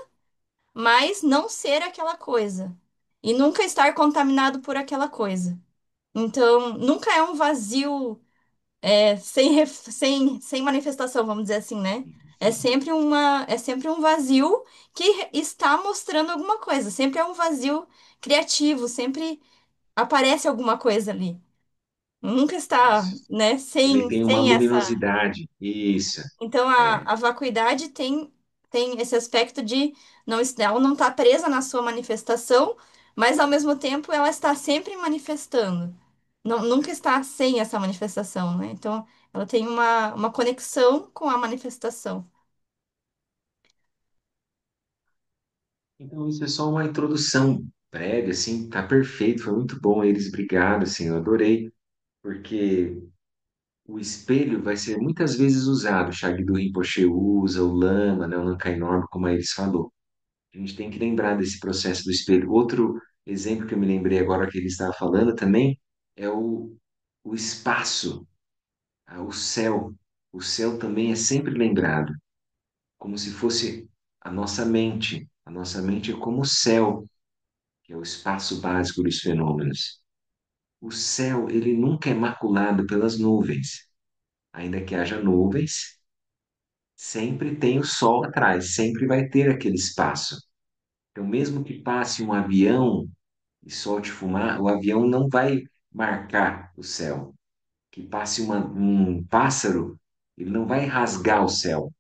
mas não ser aquela coisa. E nunca estar contaminado por aquela coisa. Então, nunca é um vazio sem manifestação, vamos dizer assim, né? Sim. É sempre um vazio que está mostrando alguma coisa. Sempre é um vazio criativo, sempre aparece alguma coisa ali. Nunca está, Isso. né, Ele tem uma sem essa. luminosidade. Isso. Então, É. a vacuidade tem esse aspecto de ela não está presa na sua manifestação, mas ao mesmo tempo ela está sempre manifestando. Não, nunca está sem essa manifestação, né? Então, ela tem uma conexão com a manifestação. Então, isso é só uma introdução prévia, assim, tá perfeito, foi muito bom eles, obrigado, assim, eu adorei, porque o espelho vai ser muitas vezes usado, o Shagdu Rinpoche usa, o Lama, né, o Nankai Norma, como a eles falou. A gente tem que lembrar desse processo do espelho. Outro exemplo que eu me lembrei agora que ele estava falando também é o espaço, o céu. O céu também é sempre lembrado, como se fosse a nossa mente. A nossa mente é como o céu, que é o espaço básico dos fenômenos. O céu, ele nunca é maculado pelas nuvens. Ainda que haja nuvens, sempre tem o sol atrás, sempre vai ter aquele espaço. Então, mesmo que passe um avião e solte fumar, o avião não vai marcar o céu. Que passe um pássaro, ele não vai rasgar o céu.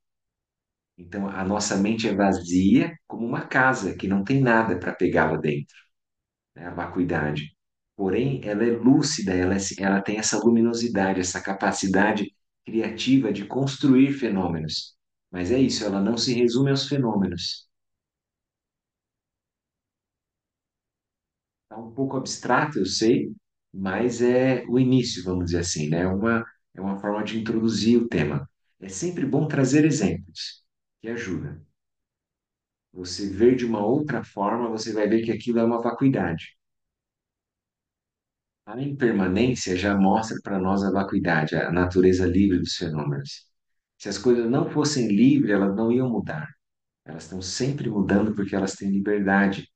Então, a nossa mente é vazia como uma casa que não tem nada para pegar lá dentro, né? A vacuidade. Porém, ela é lúcida, ela tem essa luminosidade, essa capacidade criativa de construir fenômenos. Mas é isso, ela não se resume aos fenômenos. Está um pouco abstrato, eu sei, mas é o início, vamos dizer assim, né? É uma forma de introduzir o tema. É sempre bom trazer exemplos, que ajuda. Você ver de uma outra forma, você vai ver que aquilo é uma vacuidade. A impermanência já mostra para nós a vacuidade, a natureza livre dos fenômenos. Se as coisas não fossem livres, elas não iam mudar. Elas estão sempre mudando porque elas têm liberdade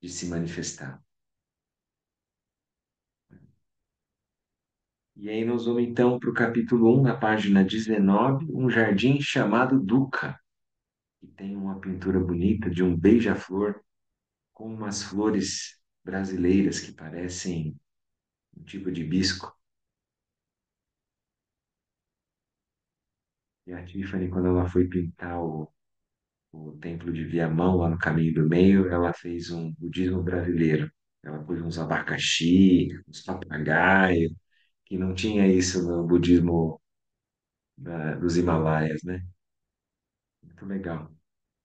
de se manifestar. E aí nós vamos então para o capítulo 1, na página 19, um jardim chamado Dukkha, que tem uma pintura bonita de um beija-flor com umas flores brasileiras que parecem um tipo de hibisco. E a Tiffany, quando ela foi pintar o templo de Viamão, lá no Caminho do Meio, ela fez um budismo brasileiro. Ela pôs uns abacaxi, uns papagaios, que não tinha isso no budismo dos Himalaias, né? Muito legal.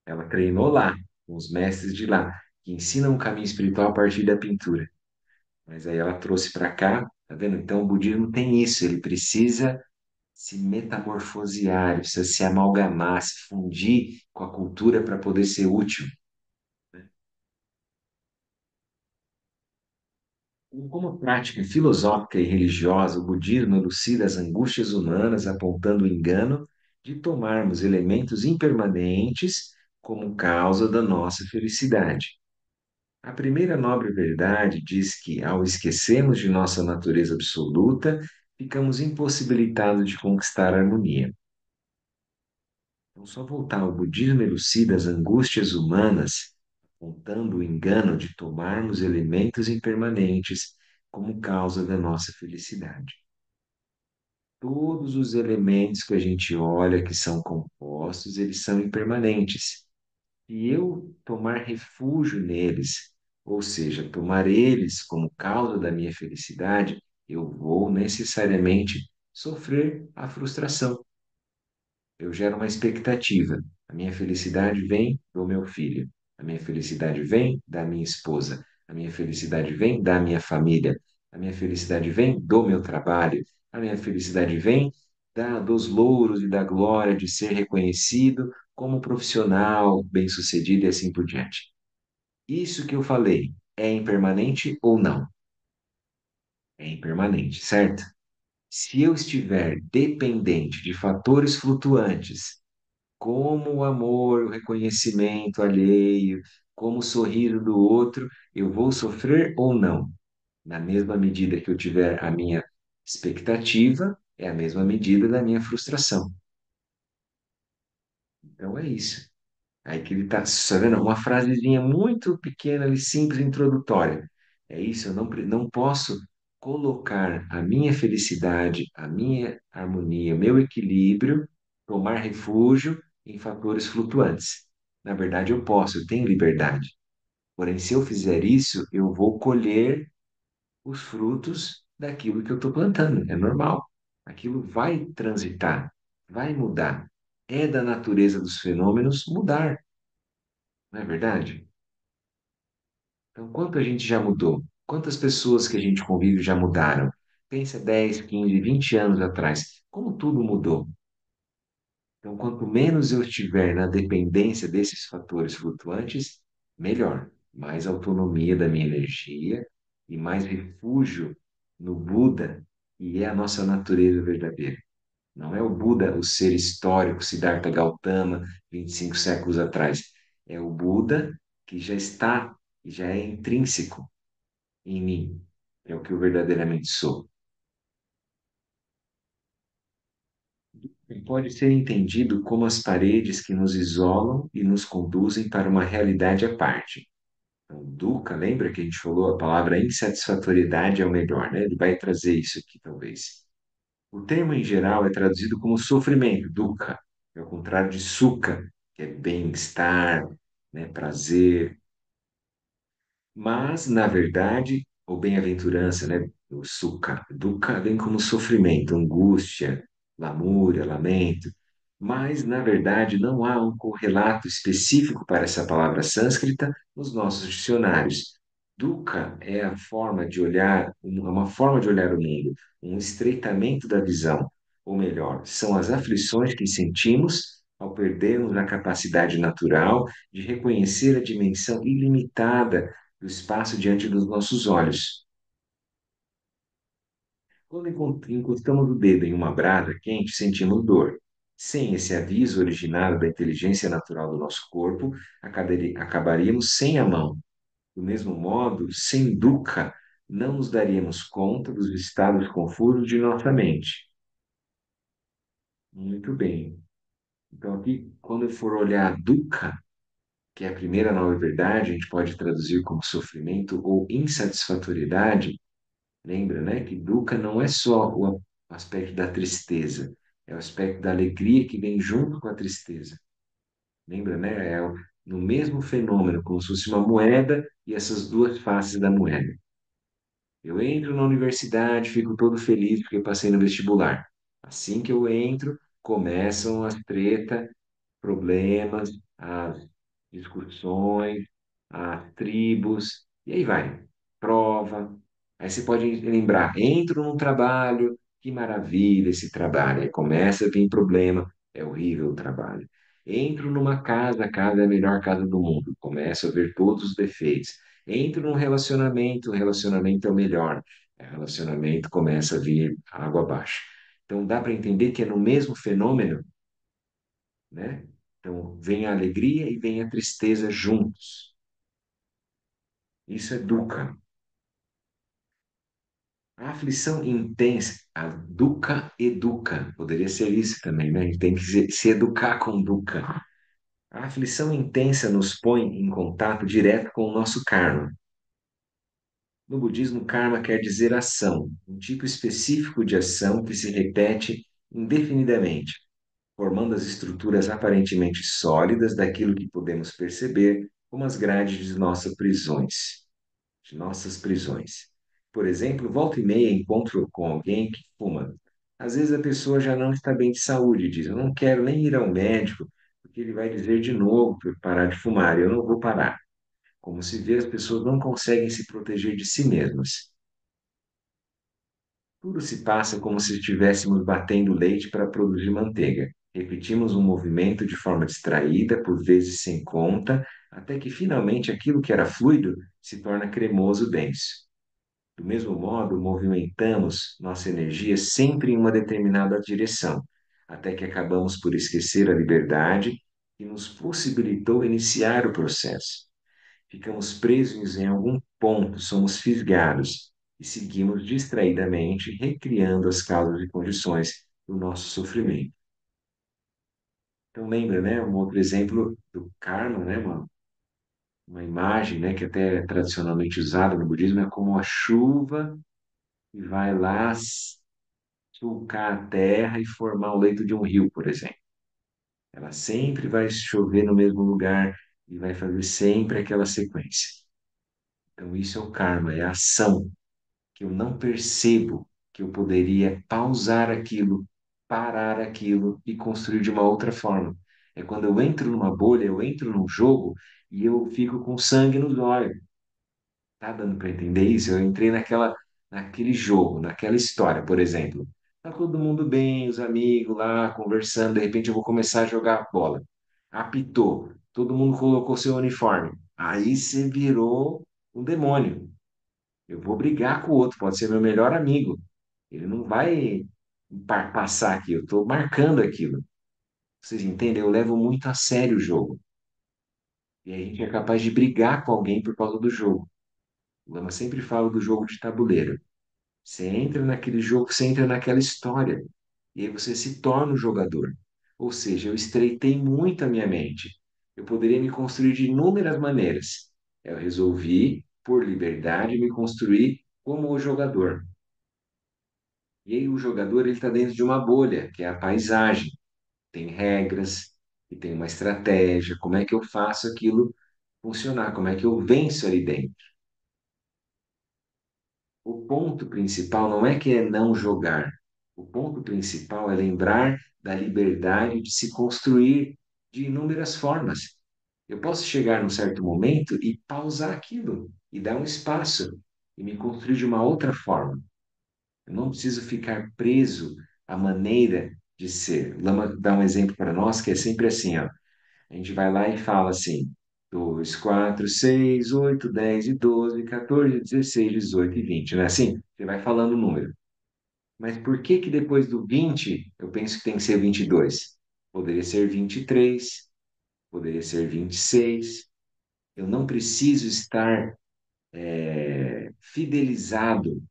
Ela treinou lá, com os mestres de lá, que ensinam um caminho espiritual a partir da pintura. Mas aí ela trouxe para cá, tá vendo? Então o budismo tem isso, ele precisa se metamorfosear, ele precisa se amalgamar, se fundir com a cultura para poder ser útil. Como prática filosófica e religiosa, o budismo elucida as angústias humanas, apontando o engano de tomarmos elementos impermanentes como causa da nossa felicidade. A primeira nobre verdade diz que, ao esquecermos de nossa natureza absoluta, ficamos impossibilitados de conquistar a harmonia. Então, só voltar ao budismo elucida as angústias humanas, apontando o engano de tomarmos elementos impermanentes como causa da nossa felicidade. Todos os elementos que a gente olha que são compostos, eles são impermanentes. E eu tomar refúgio neles, ou seja, tomar eles como causa da minha felicidade, eu vou necessariamente sofrer a frustração. Eu gero uma expectativa. A minha felicidade vem do meu filho. A minha felicidade vem da minha esposa. A minha felicidade vem da minha família. A minha felicidade vem do meu trabalho. A minha felicidade vem dos louros e da glória de ser reconhecido como profissional bem-sucedido e assim por diante. Isso que eu falei é impermanente ou não? É impermanente, certo? Se eu estiver dependente de fatores flutuantes, como o amor, o reconhecimento alheio, como o sorriso do outro, eu vou sofrer ou não? Na mesma medida que eu tiver a minha expectativa, é a mesma medida da minha frustração. Então é isso. Aí que ele está, vendo? Uma frasezinha muito pequena ali, simples, introdutória. É isso, eu não posso colocar a minha felicidade, a minha harmonia, o meu equilíbrio, tomar refúgio em fatores flutuantes. Na verdade, eu posso, eu tenho liberdade. Porém, se eu fizer isso, eu vou colher os frutos daquilo que eu estou plantando. É normal. Aquilo vai transitar, vai mudar. É da natureza dos fenômenos mudar, não é verdade? Então, quanto a gente já mudou? Quantas pessoas que a gente convive já mudaram? Pensa 10, 15, 20 anos atrás. Como tudo mudou. Então, quanto menos eu estiver na dependência desses fatores flutuantes, melhor. Mais autonomia da minha energia e mais refúgio no Buda, que é a nossa natureza verdadeira. Não é o Buda, o ser histórico, Siddhartha Gautama, 25 séculos atrás. É o Buda que já está e já é intrínseco em mim. É o que eu verdadeiramente sou. E pode ser entendido como as paredes que nos isolam e nos conduzem para uma realidade à parte. Então, dukkha, lembra que a gente falou a palavra insatisfatoriedade é o melhor, né? Ele vai trazer isso aqui, talvez. O termo em geral é traduzido como sofrimento, dukkha, é o contrário de sukha, que é bem-estar, né, prazer. Mas, na verdade, ou bem-aventurança, né, o sukha, dukkha vem como sofrimento, angústia, lamúria, lamento. Mas, na verdade, não há um correlato específico para essa palavra sânscrita nos nossos dicionários. Dukkha é a forma de olhar, uma forma de olhar o mundo, um estreitamento da visão, ou melhor, são as aflições que sentimos ao perdermos a capacidade natural de reconhecer a dimensão ilimitada do espaço diante dos nossos olhos. Quando encostamos o dedo em uma brasa quente, sentimos dor. Sem esse aviso originado da inteligência natural do nosso corpo, acabaríamos sem a mão. Do mesmo modo, sem dukkha, não nos daríamos conta dos estados confusos de nossa mente. Muito bem. Então, aqui, quando eu for olhar dukkha, que é a primeira nova verdade, a gente pode traduzir como sofrimento ou insatisfatoriedade. Lembra, né, que dukkha não é só o aspecto da tristeza, é o aspecto da alegria que vem junto com a tristeza. Lembra, né? No mesmo fenômeno, como se fosse uma moeda e essas duas faces da moeda. Eu entro na universidade, fico todo feliz porque passei no vestibular. Assim que eu entro, começam as tretas, problemas, as discussões, as tribos, e aí vai. Prova. Aí você pode lembrar, entro num trabalho, que maravilha esse trabalho. Aí começa a vir problema, é horrível o trabalho. Entro numa casa, a casa é a melhor casa do mundo. Começo a ver todos os defeitos. Entro num relacionamento, o relacionamento é o melhor. O relacionamento começa a vir água abaixo. Então dá para entender que é no mesmo fenômeno, né? Então, vem a alegria e vem a tristeza juntos. Isso é dukkha. A aflição intensa, a dukkha educa, poderia ser isso também, né? A gente tem que se educar com dukkha. A aflição intensa nos põe em contato direto com o nosso karma. No budismo, karma quer dizer ação, um tipo específico de ação que se repete indefinidamente, formando as estruturas aparentemente sólidas daquilo que podemos perceber como as grades de nossas prisões. Por exemplo, volta e meia encontro com alguém que fuma. Às vezes a pessoa já não está bem de saúde e diz: Eu não quero nem ir ao médico, porque ele vai dizer de novo para eu parar de fumar, e eu não vou parar. Como se vê, as pessoas não conseguem se proteger de si mesmas. Tudo se passa como se estivéssemos batendo leite para produzir manteiga. Repetimos um movimento de forma distraída, por vezes sem conta, até que finalmente aquilo que era fluido se torna cremoso denso. Do mesmo modo, movimentamos nossa energia sempre em uma determinada direção, até que acabamos por esquecer a liberdade que nos possibilitou iniciar o processo. Ficamos presos em algum ponto, somos fisgados e seguimos distraidamente recriando as causas e condições do nosso sofrimento. Então lembra, né, um outro exemplo do karma, né, uma imagem, né, que até é tradicionalmente usada no budismo é como a chuva que vai lá sulcar a terra e formar o leito de um rio, por exemplo. Ela sempre vai chover no mesmo lugar e vai fazer sempre aquela sequência. Então isso é o karma, é a ação que eu não percebo que eu poderia pausar aquilo, parar aquilo e construir de uma outra forma. É quando eu entro numa bolha, eu entro num jogo e eu fico com sangue nos olhos. Tá dando para entender isso? Eu entrei naquele jogo, naquela história, por exemplo. Tá todo mundo bem, os amigos lá conversando, de repente eu vou começar a jogar bola. Apitou, todo mundo colocou seu uniforme. Aí você virou um demônio. Eu vou brigar com o outro, pode ser meu melhor amigo. Ele não vai passar aqui, eu estou marcando aquilo. Vocês entendem? Eu levo muito a sério o jogo. E a gente é capaz de brigar com alguém por causa do jogo. O Lama sempre fala do jogo de tabuleiro. Você entra naquele jogo, você entra naquela história. E aí você se torna um jogador. Ou seja, eu estreitei muito a minha mente. Eu poderia me construir de inúmeras maneiras. Eu resolvi, por liberdade, me construir como o jogador. E aí o jogador ele está dentro de uma bolha, que é a paisagem. Tem regras, e tem uma estratégia. Como é que eu faço aquilo funcionar? Como é que eu venço ali dentro? O ponto principal não é que é não jogar. O ponto principal é lembrar da liberdade de se construir de inúmeras formas. Eu posso chegar num certo momento e pausar aquilo, e dar um espaço, e me construir de uma outra forma. Eu não preciso ficar preso à maneira de ser. Lama dá um exemplo para nós que é sempre assim, ó. A gente vai lá e fala assim: 2, 4, 6, 8, 10 e 12, 14, 16, 18 e 20, não é assim? Você vai falando o número. Mas por que que depois do 20 eu penso que tem que ser 22? Poderia ser 23, poderia ser 26. Eu não preciso estar fidelizado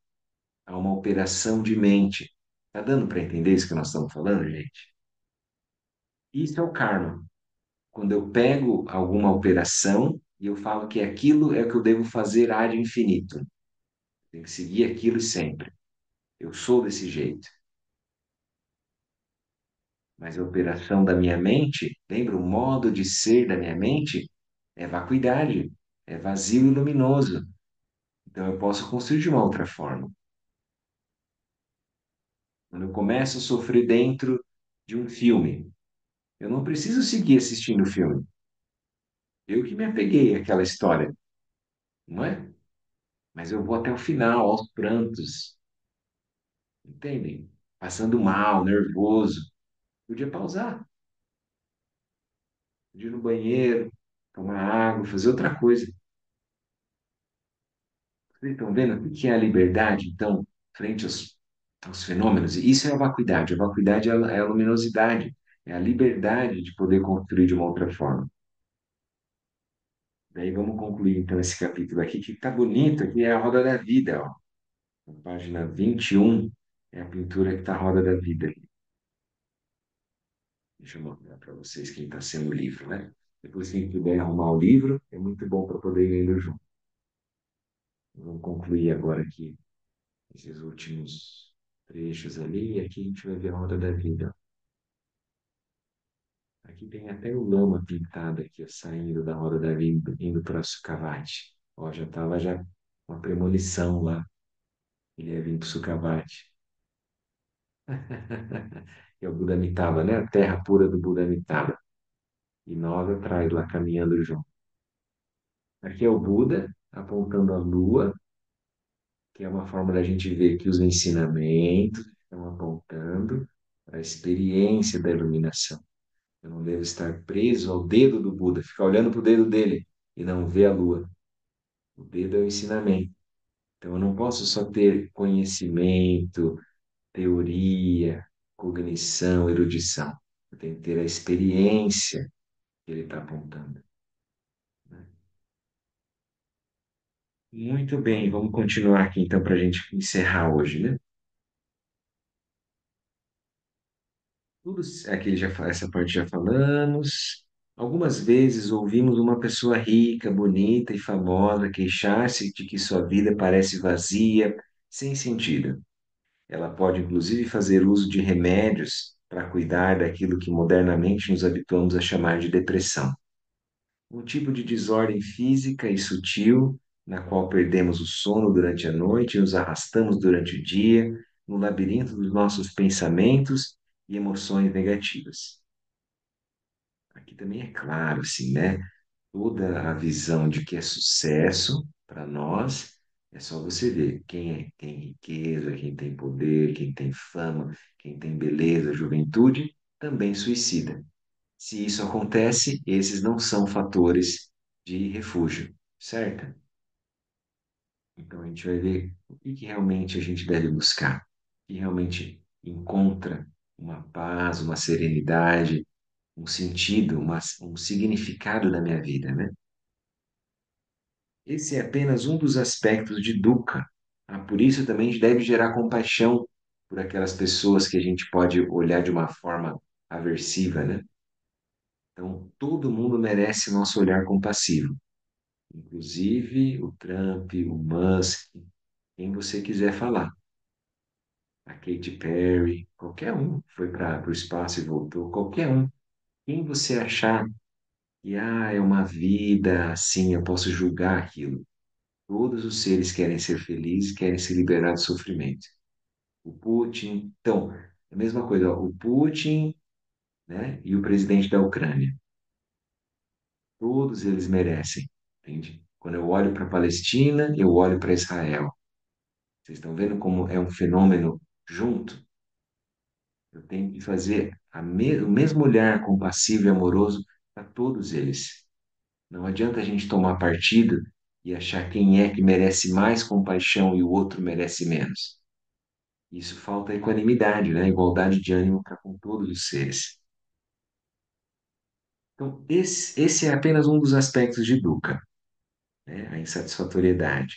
a uma operação de mente. Tá dando para entender isso que nós estamos falando, gente? Isso é o karma. Quando eu pego alguma operação e eu falo que aquilo é o que eu devo fazer ad infinito. Tem que seguir aquilo sempre. Eu sou desse jeito. Mas a operação da minha mente, lembra, o modo de ser da minha mente é vacuidade, é vazio e luminoso. Então eu posso construir de uma outra forma. Quando eu começo a sofrer dentro de um filme, eu não preciso seguir assistindo o filme. Eu que me apeguei àquela história, não é? Mas eu vou até o final, aos prantos, entendem? Passando mal, nervoso. Podia pausar, podia ir no banheiro, tomar água, fazer outra coisa. Vocês estão vendo o que é a liberdade, então, frente aos fenômenos? E isso é a vacuidade. A vacuidade é a luminosidade, é a liberdade de poder construir de uma outra forma. Daí vamos concluir, então, esse capítulo aqui, que tá bonito, aqui é a roda da vida, ó. Na página 21 é a pintura que tá a roda da vida. Deixa eu mostrar para vocês quem está sendo o livro, né? Depois, quem puder arrumar o livro, é muito bom para poder ir lendo junto. Vamos concluir agora aqui esses últimos trechos ali, e aqui a gente vai ver a roda da vida. Aqui tem até o lama pintado aqui, ó, saindo da roda da vida, indo para Sukhavati. Ó, já estava já uma premonição lá. Ele ia vir para Sukhavati. É o Buda Amitabha, né? A terra pura do Buda Amitabha. E nós atrás lá caminhando junto. Aqui é o Buda apontando a lua, que é uma forma da gente ver que os ensinamentos estão apontando para a experiência da iluminação. Eu não devo estar preso ao dedo do Buda, ficar olhando para o dedo dele e não ver a lua. O dedo é o ensinamento. Então, eu não posso só ter conhecimento, teoria, cognição, erudição. Eu tenho que ter a experiência que ele está apontando, né? Muito bem, vamos continuar aqui então para a gente encerrar hoje, né? Tudo aqui essa parte já falamos. Algumas vezes ouvimos uma pessoa rica, bonita e famosa queixar-se de que sua vida parece vazia, sem sentido. Ela pode inclusive fazer uso de remédios para cuidar daquilo que modernamente nos habituamos a chamar de depressão. Um tipo de desordem física e sutil, na qual perdemos o sono durante a noite e nos arrastamos durante o dia, no labirinto dos nossos pensamentos e emoções negativas. Aqui também é claro, assim, né? Toda a visão de que é sucesso para nós é só você ver tem riqueza, quem tem poder, quem tem fama, quem tem beleza, juventude, também suicida. Se isso acontece, esses não são fatores de refúgio, certo? Então a gente vai ver o que que realmente a gente deve buscar, que realmente encontra uma paz, uma serenidade, um sentido, um significado da minha vida, né? Esse é apenas um dos aspectos de dukkha. Por isso também a gente deve gerar compaixão por aquelas pessoas que a gente pode olhar de uma forma aversiva, né? Então, todo mundo merece nosso olhar compassivo, inclusive o Trump, o Musk, quem você quiser falar. A Katy Perry, qualquer um foi para o espaço e voltou, qualquer um. Quem você achar que é uma vida assim, eu posso julgar aquilo. Todos os seres querem ser felizes, querem se liberar do sofrimento. O Putin, então, é a mesma coisa, ó, o Putin, né, e o presidente da Ucrânia. Todos eles merecem, entende? Quando eu olho para a Palestina, eu olho para Israel. Vocês estão vendo como é um fenômeno junto? Eu tenho que fazer o mesmo olhar compassivo e amoroso para todos eles. Não adianta a gente tomar partido e achar quem é que merece mais compaixão e o outro merece menos. Isso falta equanimidade, né? Igualdade de ânimo para com todos os seres. Então, esse é apenas um dos aspectos de dukkha, né? A insatisfatoriedade.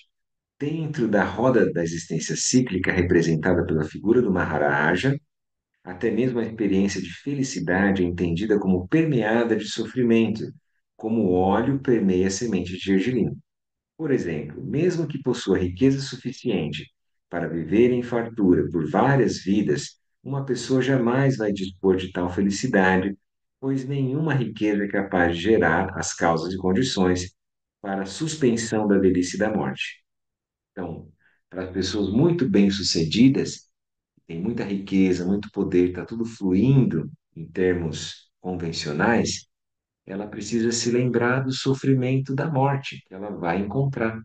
Dentro da roda da existência cíclica representada pela figura do Maharaja, até mesmo a experiência de felicidade é entendida como permeada de sofrimento, como o óleo permeia a semente de gergelim. Por exemplo, mesmo que possua riqueza suficiente para viver em fartura por várias vidas, uma pessoa jamais vai dispor de tal felicidade, pois nenhuma riqueza é capaz de gerar as causas e condições para a suspensão da velhice e da morte. Então, para as pessoas muito bem-sucedidas, tem muita riqueza, muito poder, está tudo fluindo em termos convencionais, ela precisa se lembrar do sofrimento da morte que ela vai encontrar.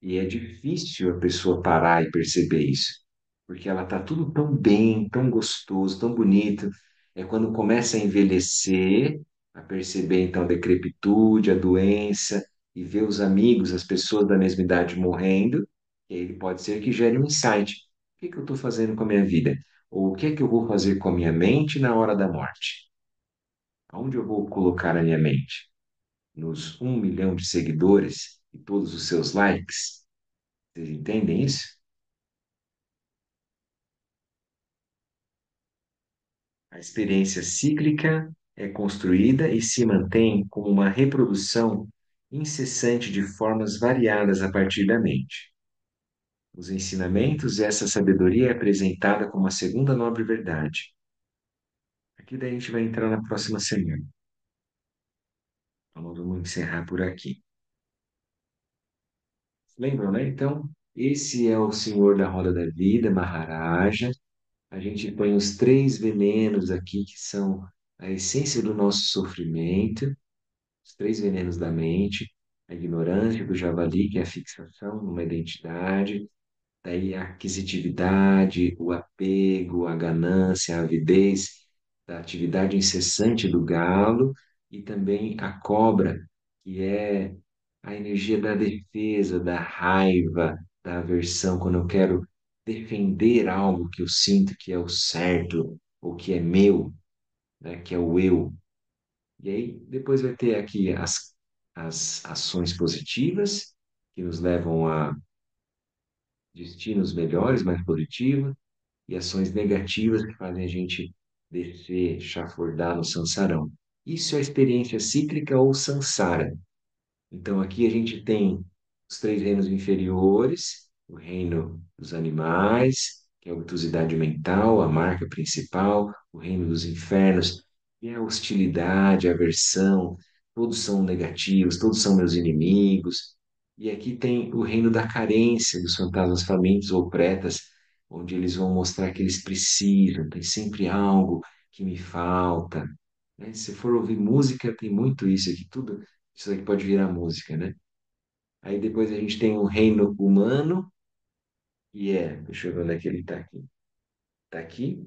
E é difícil a pessoa parar e perceber isso, porque ela tá tudo tão bem, tão gostoso, tão bonito. É quando começa a envelhecer, a perceber então a decrepitude, a doença, e ver os amigos, as pessoas da mesma idade morrendo, e aí pode ser que gere um insight. O que que eu estou fazendo com a minha vida? Ou o que é que eu vou fazer com a minha mente na hora da morte? Aonde eu vou colocar a minha mente? Nos 1 milhão de seguidores e todos os seus likes? Vocês entendem isso? A experiência cíclica é construída e se mantém como uma reprodução incessante de formas variadas a partir da mente. Os ensinamentos e essa sabedoria é apresentada como a segunda nobre verdade. Aqui daí a gente vai entrar na próxima semana. Então, nós vamos encerrar por aqui. Lembram, né? Então, esse é o Senhor da Roda da Vida, Maharaja. A gente põe os 3 venenos aqui, que são a essência do nosso sofrimento, os 3 venenos da mente, a ignorância do javali, que é a fixação numa identidade, daí a aquisitividade, o apego, a ganância, a avidez, da atividade incessante do galo, e também a cobra, que é a energia da defesa, da raiva, da aversão, quando eu quero defender algo que eu sinto que é o certo, ou que é meu, né, que é o eu. E aí depois vai ter aqui as ações positivas, que nos levam a destinos melhores, mais positivos, e ações negativas que fazem a gente descer, chafurdar no sansarão. Isso é a experiência cíclica ou sansara. Então, aqui a gente tem os três reinos inferiores, o reino dos animais, que é a obtusidade mental, a marca principal, o reino dos infernos, que é a hostilidade, a aversão, todos são negativos, todos são meus inimigos. E aqui tem o reino da carência, dos fantasmas famintos ou pretas, onde eles vão mostrar que eles precisam, tem sempre algo que me falta, né? Se for ouvir música, tem muito isso aqui, tudo isso aqui pode virar música, né? Aí depois a gente tem o reino humano, deixa eu ver onde é que ele tá aqui. Tá aqui.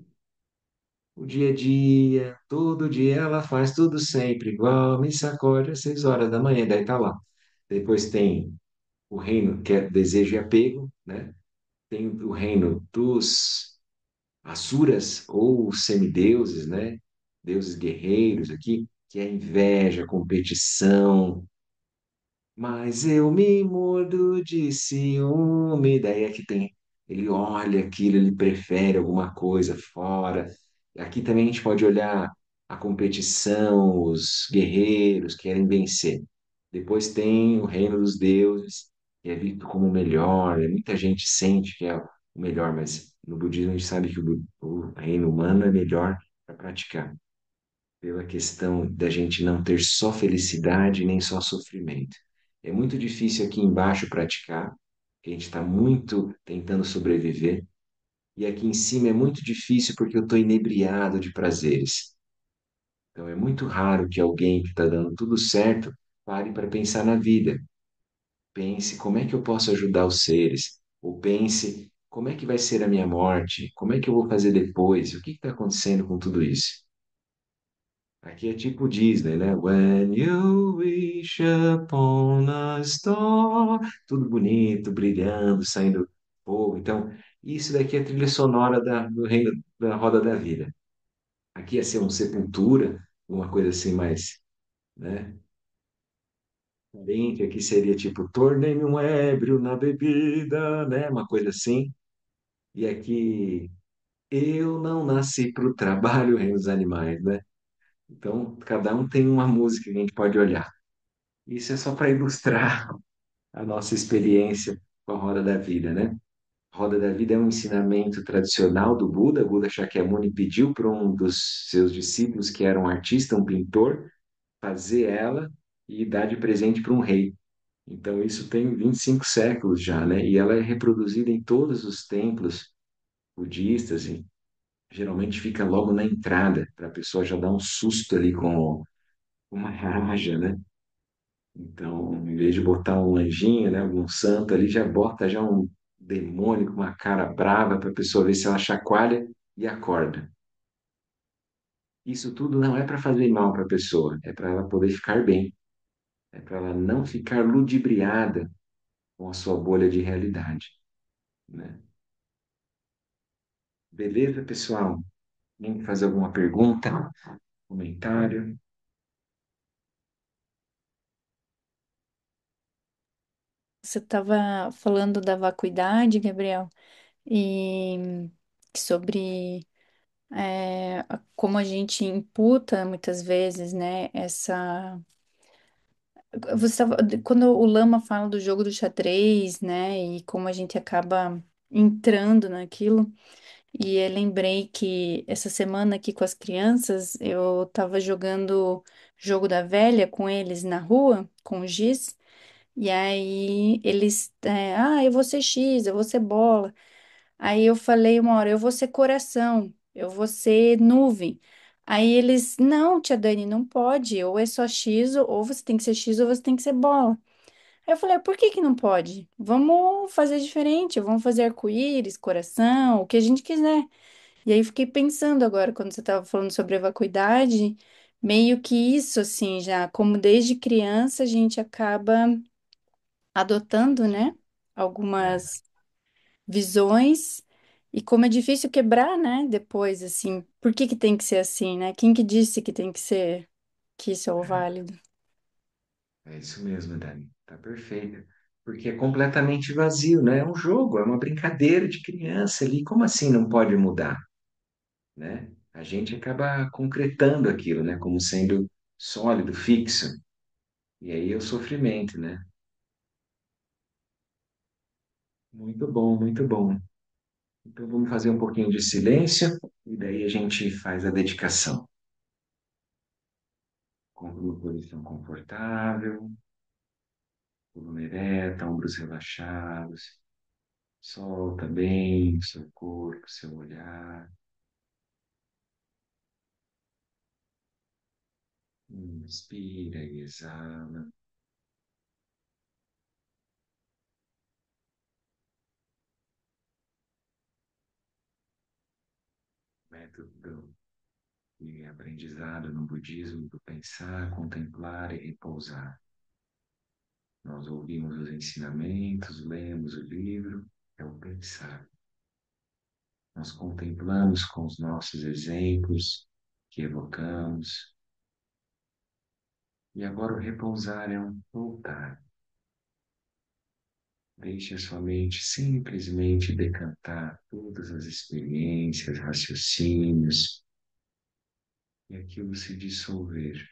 O dia a dia, todo dia ela faz tudo sempre igual, me sacode às 6 horas da manhã, daí tá lá. Depois tem o reino que é desejo e apego, né? Tem o reino dos asuras ou semideuses, né? Deuses guerreiros aqui, que é a inveja, competição. Mas eu me mordo de ciúme. Daí é que tem. Ele olha aquilo, ele prefere alguma coisa fora. Aqui também a gente pode olhar a competição, os guerreiros querem vencer. Depois tem o reino dos deuses, que é visto como o melhor. Muita gente sente que é o melhor, mas no budismo a gente sabe que o reino humano é melhor para praticar, pela questão da gente não ter só felicidade nem só sofrimento. É muito difícil aqui embaixo praticar, porque a gente está muito tentando sobreviver, e aqui em cima é muito difícil porque eu estou inebriado de prazeres. Então é muito raro que alguém que está dando tudo certo pare para pensar na vida. Pense como é que eu posso ajudar os seres, ou pense como é que vai ser a minha morte, como é que eu vou fazer depois, o que está acontecendo com tudo isso. Aqui é tipo Disney, né? When you wish upon a star. Tudo bonito, brilhando, saindo fogo. Então, isso daqui é a trilha sonora do reino da Roda da Vida. Aqui ia ser um Sepultura, uma coisa assim mais, né? Bem, que aqui seria tipo, tornei-me um ébrio na bebida, né? Uma coisa assim. E aqui, eu não nasci para o trabalho, reino dos animais, né? Então, cada um tem uma música que a gente pode olhar. Isso é só para ilustrar a nossa experiência com a roda da vida, né? A roda da vida é um ensinamento tradicional do Buda. Buda Shakyamuni pediu para um dos seus discípulos, que era um artista, um pintor, fazer ela e dar de presente para um rei. Então, isso tem 25 séculos já, né? E ela é reproduzida em todos os templos budistas e geralmente fica logo na entrada, para a pessoa já dar um susto ali com uma raja, né? Então, em vez de botar um anjinho, né, algum santo ali, já bota já um demônio com uma cara brava para a pessoa ver se ela chacoalha e acorda. Isso tudo não é para fazer mal para a pessoa, é para ela poder ficar bem, é para ela não ficar ludibriada com a sua bolha de realidade, né? Beleza, pessoal? Tem que fazer alguma pergunta, comentário? Você estava falando da vacuidade, Gabriel, e sobre como a gente imputa muitas vezes, né, essa. Quando o Lama fala do jogo do xadrez, né, e como a gente acaba entrando naquilo, e eu lembrei que essa semana aqui com as crianças, eu estava jogando jogo da velha com eles na rua, com o giz. E aí eles, eu vou ser X, eu vou ser bola. Aí eu falei uma hora, eu vou ser coração, eu vou ser nuvem. Aí eles, não, tia Dani, não pode, ou é só X, ou você tem que ser X, ou você tem que ser bola. Aí eu falei, por que que não pode? Vamos fazer diferente, vamos fazer arco-íris, coração, o que a gente quiser. E aí fiquei pensando agora, quando você estava falando sobre a vacuidade, meio que isso, assim, já, como desde criança a gente acaba adotando, né, É, algumas visões, e como é difícil quebrar, né, depois, assim, por que que tem que ser assim, né? Quem que disse que tem que ser, que isso é o válido? é isso mesmo, Dani. Tá perfeito. Porque é completamente vazio, né? É um jogo, é uma brincadeira de criança ali. Como assim não pode mudar, né? A gente acaba concretando aquilo, né? Como sendo sólido, fixo. E aí é o sofrimento, né? Muito bom, muito bom. Então vamos fazer um pouquinho de silêncio e daí a gente faz a dedicação. Com uma posição confortável, coluna ereta, ombros relaxados. Solta bem o seu corpo, seu olhar. Inspira e exala. Método de aprendizado no budismo do pensar, contemplar e repousar. Nós ouvimos os ensinamentos, lemos o livro, é o pensar. Nós contemplamos com os nossos exemplos que evocamos. E agora o repousar é um voltar. Deixe a sua mente simplesmente decantar todas as experiências, raciocínios e aquilo se dissolver.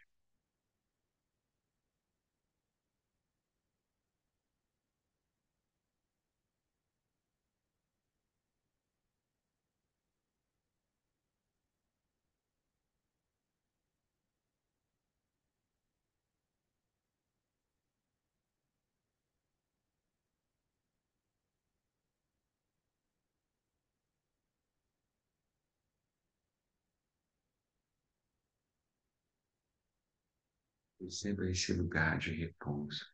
Perceba esse lugar de repouso.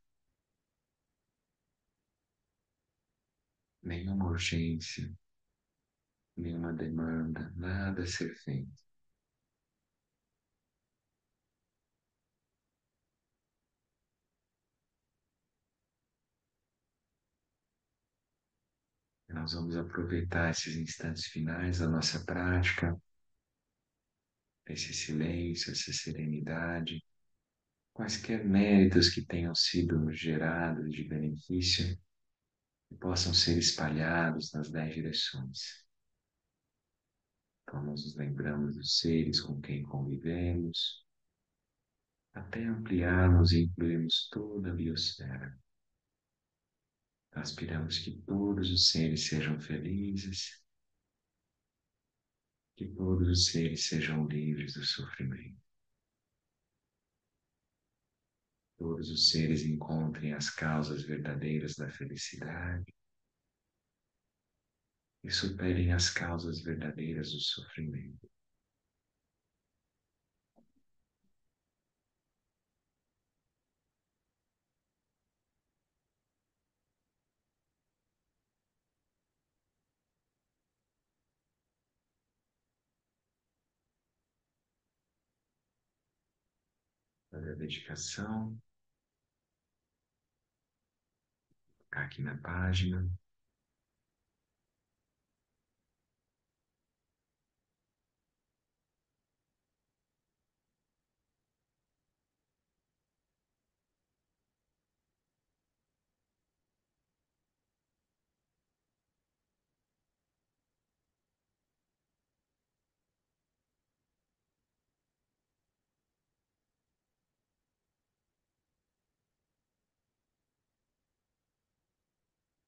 Nenhuma urgência, nenhuma demanda, nada a ser feito. E nós vamos aproveitar esses instantes finais da nossa prática, esse silêncio, essa serenidade, quaisquer méritos que tenham sido gerados de benefício, que possam ser espalhados nas 10 direções. Então, nós nos lembramos dos seres com quem convivemos, até ampliarmos e incluirmos toda a biosfera. Aspiramos que todos os seres sejam felizes, que todos os seres sejam livres do sofrimento. Todos os seres encontrem as causas verdadeiras da felicidade e superem as causas verdadeiras do sofrimento. Fazer a dedicação, ficar aqui na página.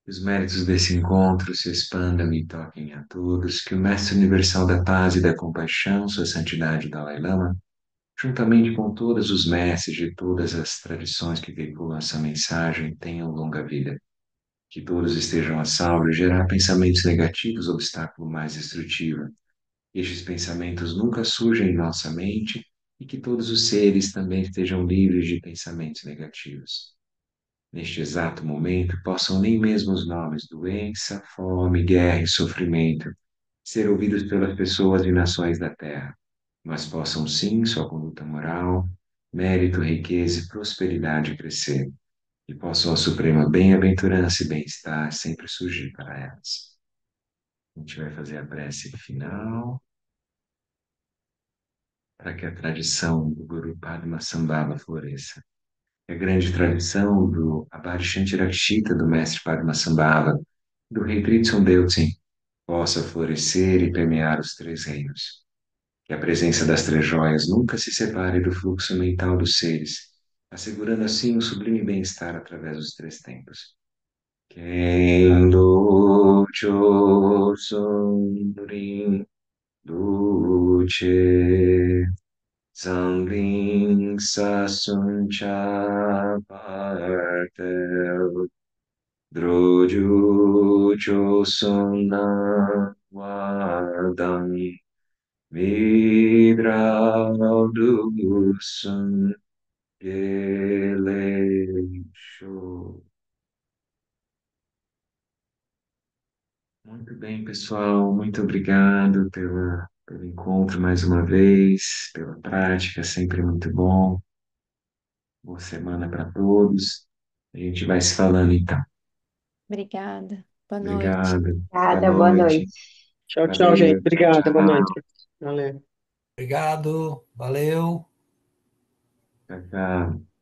Que os méritos desse encontro se expandam e toquem a todos, que o Mestre Universal da Paz e da Compaixão, Sua Santidade o Dalai Lama, juntamente com todos os mestres de todas as tradições que veiculam essa mensagem, tenham longa vida. Que todos estejam a salvo e gerar pensamentos negativos, obstáculo mais destrutivo. Estes pensamentos nunca surgem em nossa mente e que todos os seres também estejam livres de pensamentos negativos. neste exato momento, possam nem mesmo os nomes doença, fome, guerra e sofrimento ser ouvidos pelas pessoas e nações da terra, mas possam sim sua conduta moral, mérito, riqueza e prosperidade crescer, e possam a suprema bem-aventurança e bem-estar sempre surgir para elas. A gente vai fazer a prece final para que a tradição do Guru Padmasambhava floresça. A grande tradição do Abhari Shantirakshita, do mestre Padmasambhava, do rei Tritson Deutzin, possa florescer e permear os três reinos. Que a presença das três joias nunca se separe do fluxo mental dos seres, assegurando assim o sublime bem-estar através dos três tempos. Kendo Choson Rin Duce Zangling Sasuncha Partel Droju Choson Wadam Vidraudusun Geleixo. Muito bem, pessoal. Muito obrigado pelo encontro mais uma vez, pela prática, sempre muito bom. Boa semana para todos. A gente vai se falando então. Obrigada. Boa noite. Obrigado. Boa Obrigada, boa noite. noite. Tchau, tchau, gente. Valeu. Tchau, Obrigada, boa tchau. noite. Valeu. Obrigado, valeu. Tchau, tchau.